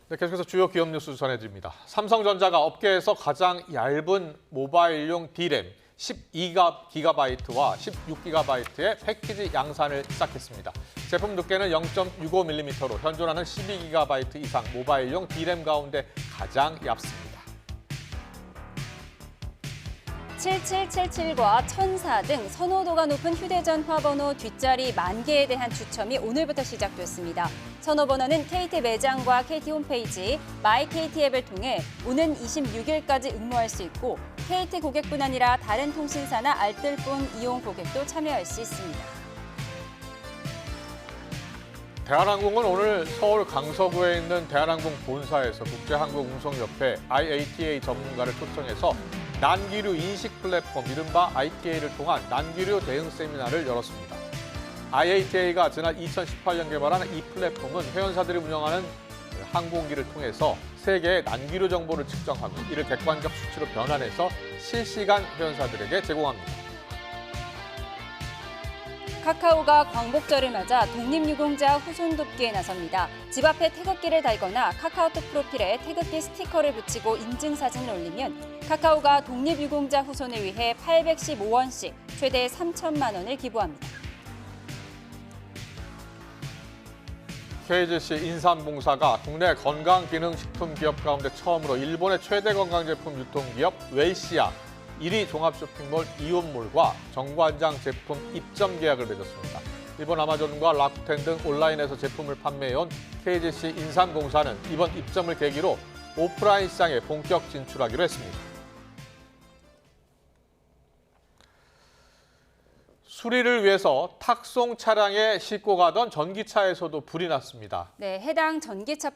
네, 계속해서 주요 기업 뉴스 전해드립니다. 삼성전자가 업계에서 가장 얇은 모바일용 D램 12GB와 16GB의 패키지 양산을 시작했습니다. 제품 두께는 0.65mm로 현존하는 12GB 이상 모바일용 D램 가운데 가장 얇습니다. 7777과 1004 등 선호도가 높은 휴대전화 번호 뒷자리 10,000개에 대한 추첨이 오늘부터 시작됐습니다. 선호번호는 KT 매장과 KT 홈페이지, 마이KT 앱을 통해 오는 26일까지 응모할 수 있고 KT 고객뿐 아니라 다른 통신사나 알뜰폰 이용 고객도 참여할 수 있습니다. 대한항공은 오늘 서울 강서구에 있는 대한항공 본사에서 국제항공운송협회 IATA 전문가를 초청해서 난기류 인식 플랫폼 이른바 ITA를 통한 난기류 대응 세미나를 열었습니다. IATA가 지난 2018년 개발한 이 플랫폼은 회원사들이 운영하는 항공기를 통해서 세계의 난기류 정보를 측정하고 이를 객관적 수치로 변환해서 실시간 회원사들에게 제공합니다. 카카오가 광복절을 맞아 독립유공자 후손 돕기에 나섭니다. 집 앞에 태극기를 달거나 카카오톡 프로필에 태극기 스티커를 붙이고 인증사진을 올리면 카카오가 독립유공자 후손을 위해 815원씩 최대 3천만 원을 기부합니다. KGC 인삼봉사가 국내 건강기능식품 기업 가운데 처음으로 일본의 최대 건강제품 유통기업 웰시아 1위 종합쇼핑몰 이온몰과 정관장 제품 입점 계약을 맺었습니다. 일본 아마존과 라쿠텐 등 온라인에서 제품을 판매해온 KGC 인삼공사는 이번 입점을 계기로 오프라인 시장에 본격 진출하기로 했습니다. 수리를 위해서 탁송 차량에 싣고 가던 전기차에서도 불이 났습니다. 네, 해당 전기차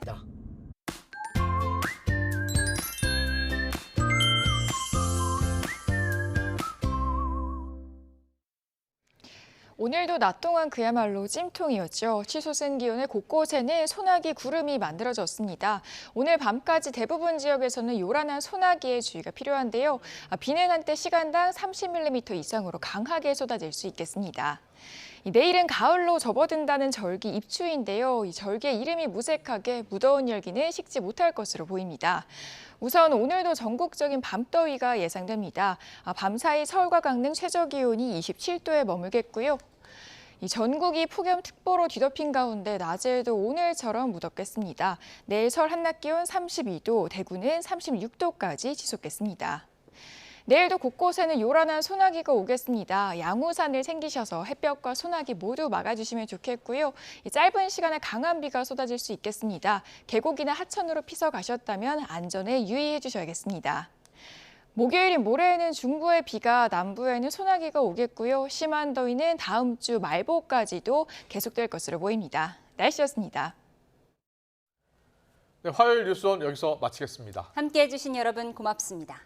오늘도 낮 동안 그야말로 찜통이었죠. 치솟은 기온에 곳곳에는 소나기 구름이 만들어졌습니다. 오늘 밤까지 대부분 지역에서는 요란한 소나기에 주의가 필요한데요. 비는 한때 시간당 30mm 이상으로 강하게 쏟아질 수 있겠습니다. 내일은 가을로 접어든다는 절기 입추인데요. 이 절기의 이름이 무색하게 무더운 열기는 식지 못할 것으로 보입니다. 우선 오늘도 전국적인 밤더위가 예상됩니다. 밤사이 서울과 강릉 최저기온이 27도에 머물겠고요. 이 전국이 폭염특보로 뒤덮인 가운데 낮에도 오늘처럼 무덥겠습니다. 내일 서울 한낮 기온 32도, 대구는 36도까지 지속겠습니다. 내일도 곳곳에는 요란한 소나기가 오겠습니다. 양우산을 챙기셔서 햇볕과 소나기 모두 막아주시면 좋겠고요. 짧은 시간에 강한 비가 쏟아질 수 있겠습니다. 계곡이나 하천으로 피서 가셨다면 안전에 유의해 주셔야겠습니다. 목요일인 모레에는 중부에 비가, 남부에는 소나기가 오겠고요. 심한 더위는 다음 주 말보까지도 계속될 것으로 보입니다. 날씨였습니다. 네, 화요일 뉴스원 여기서 마치겠습니다. 함께해 주신 여러분 고맙습니다.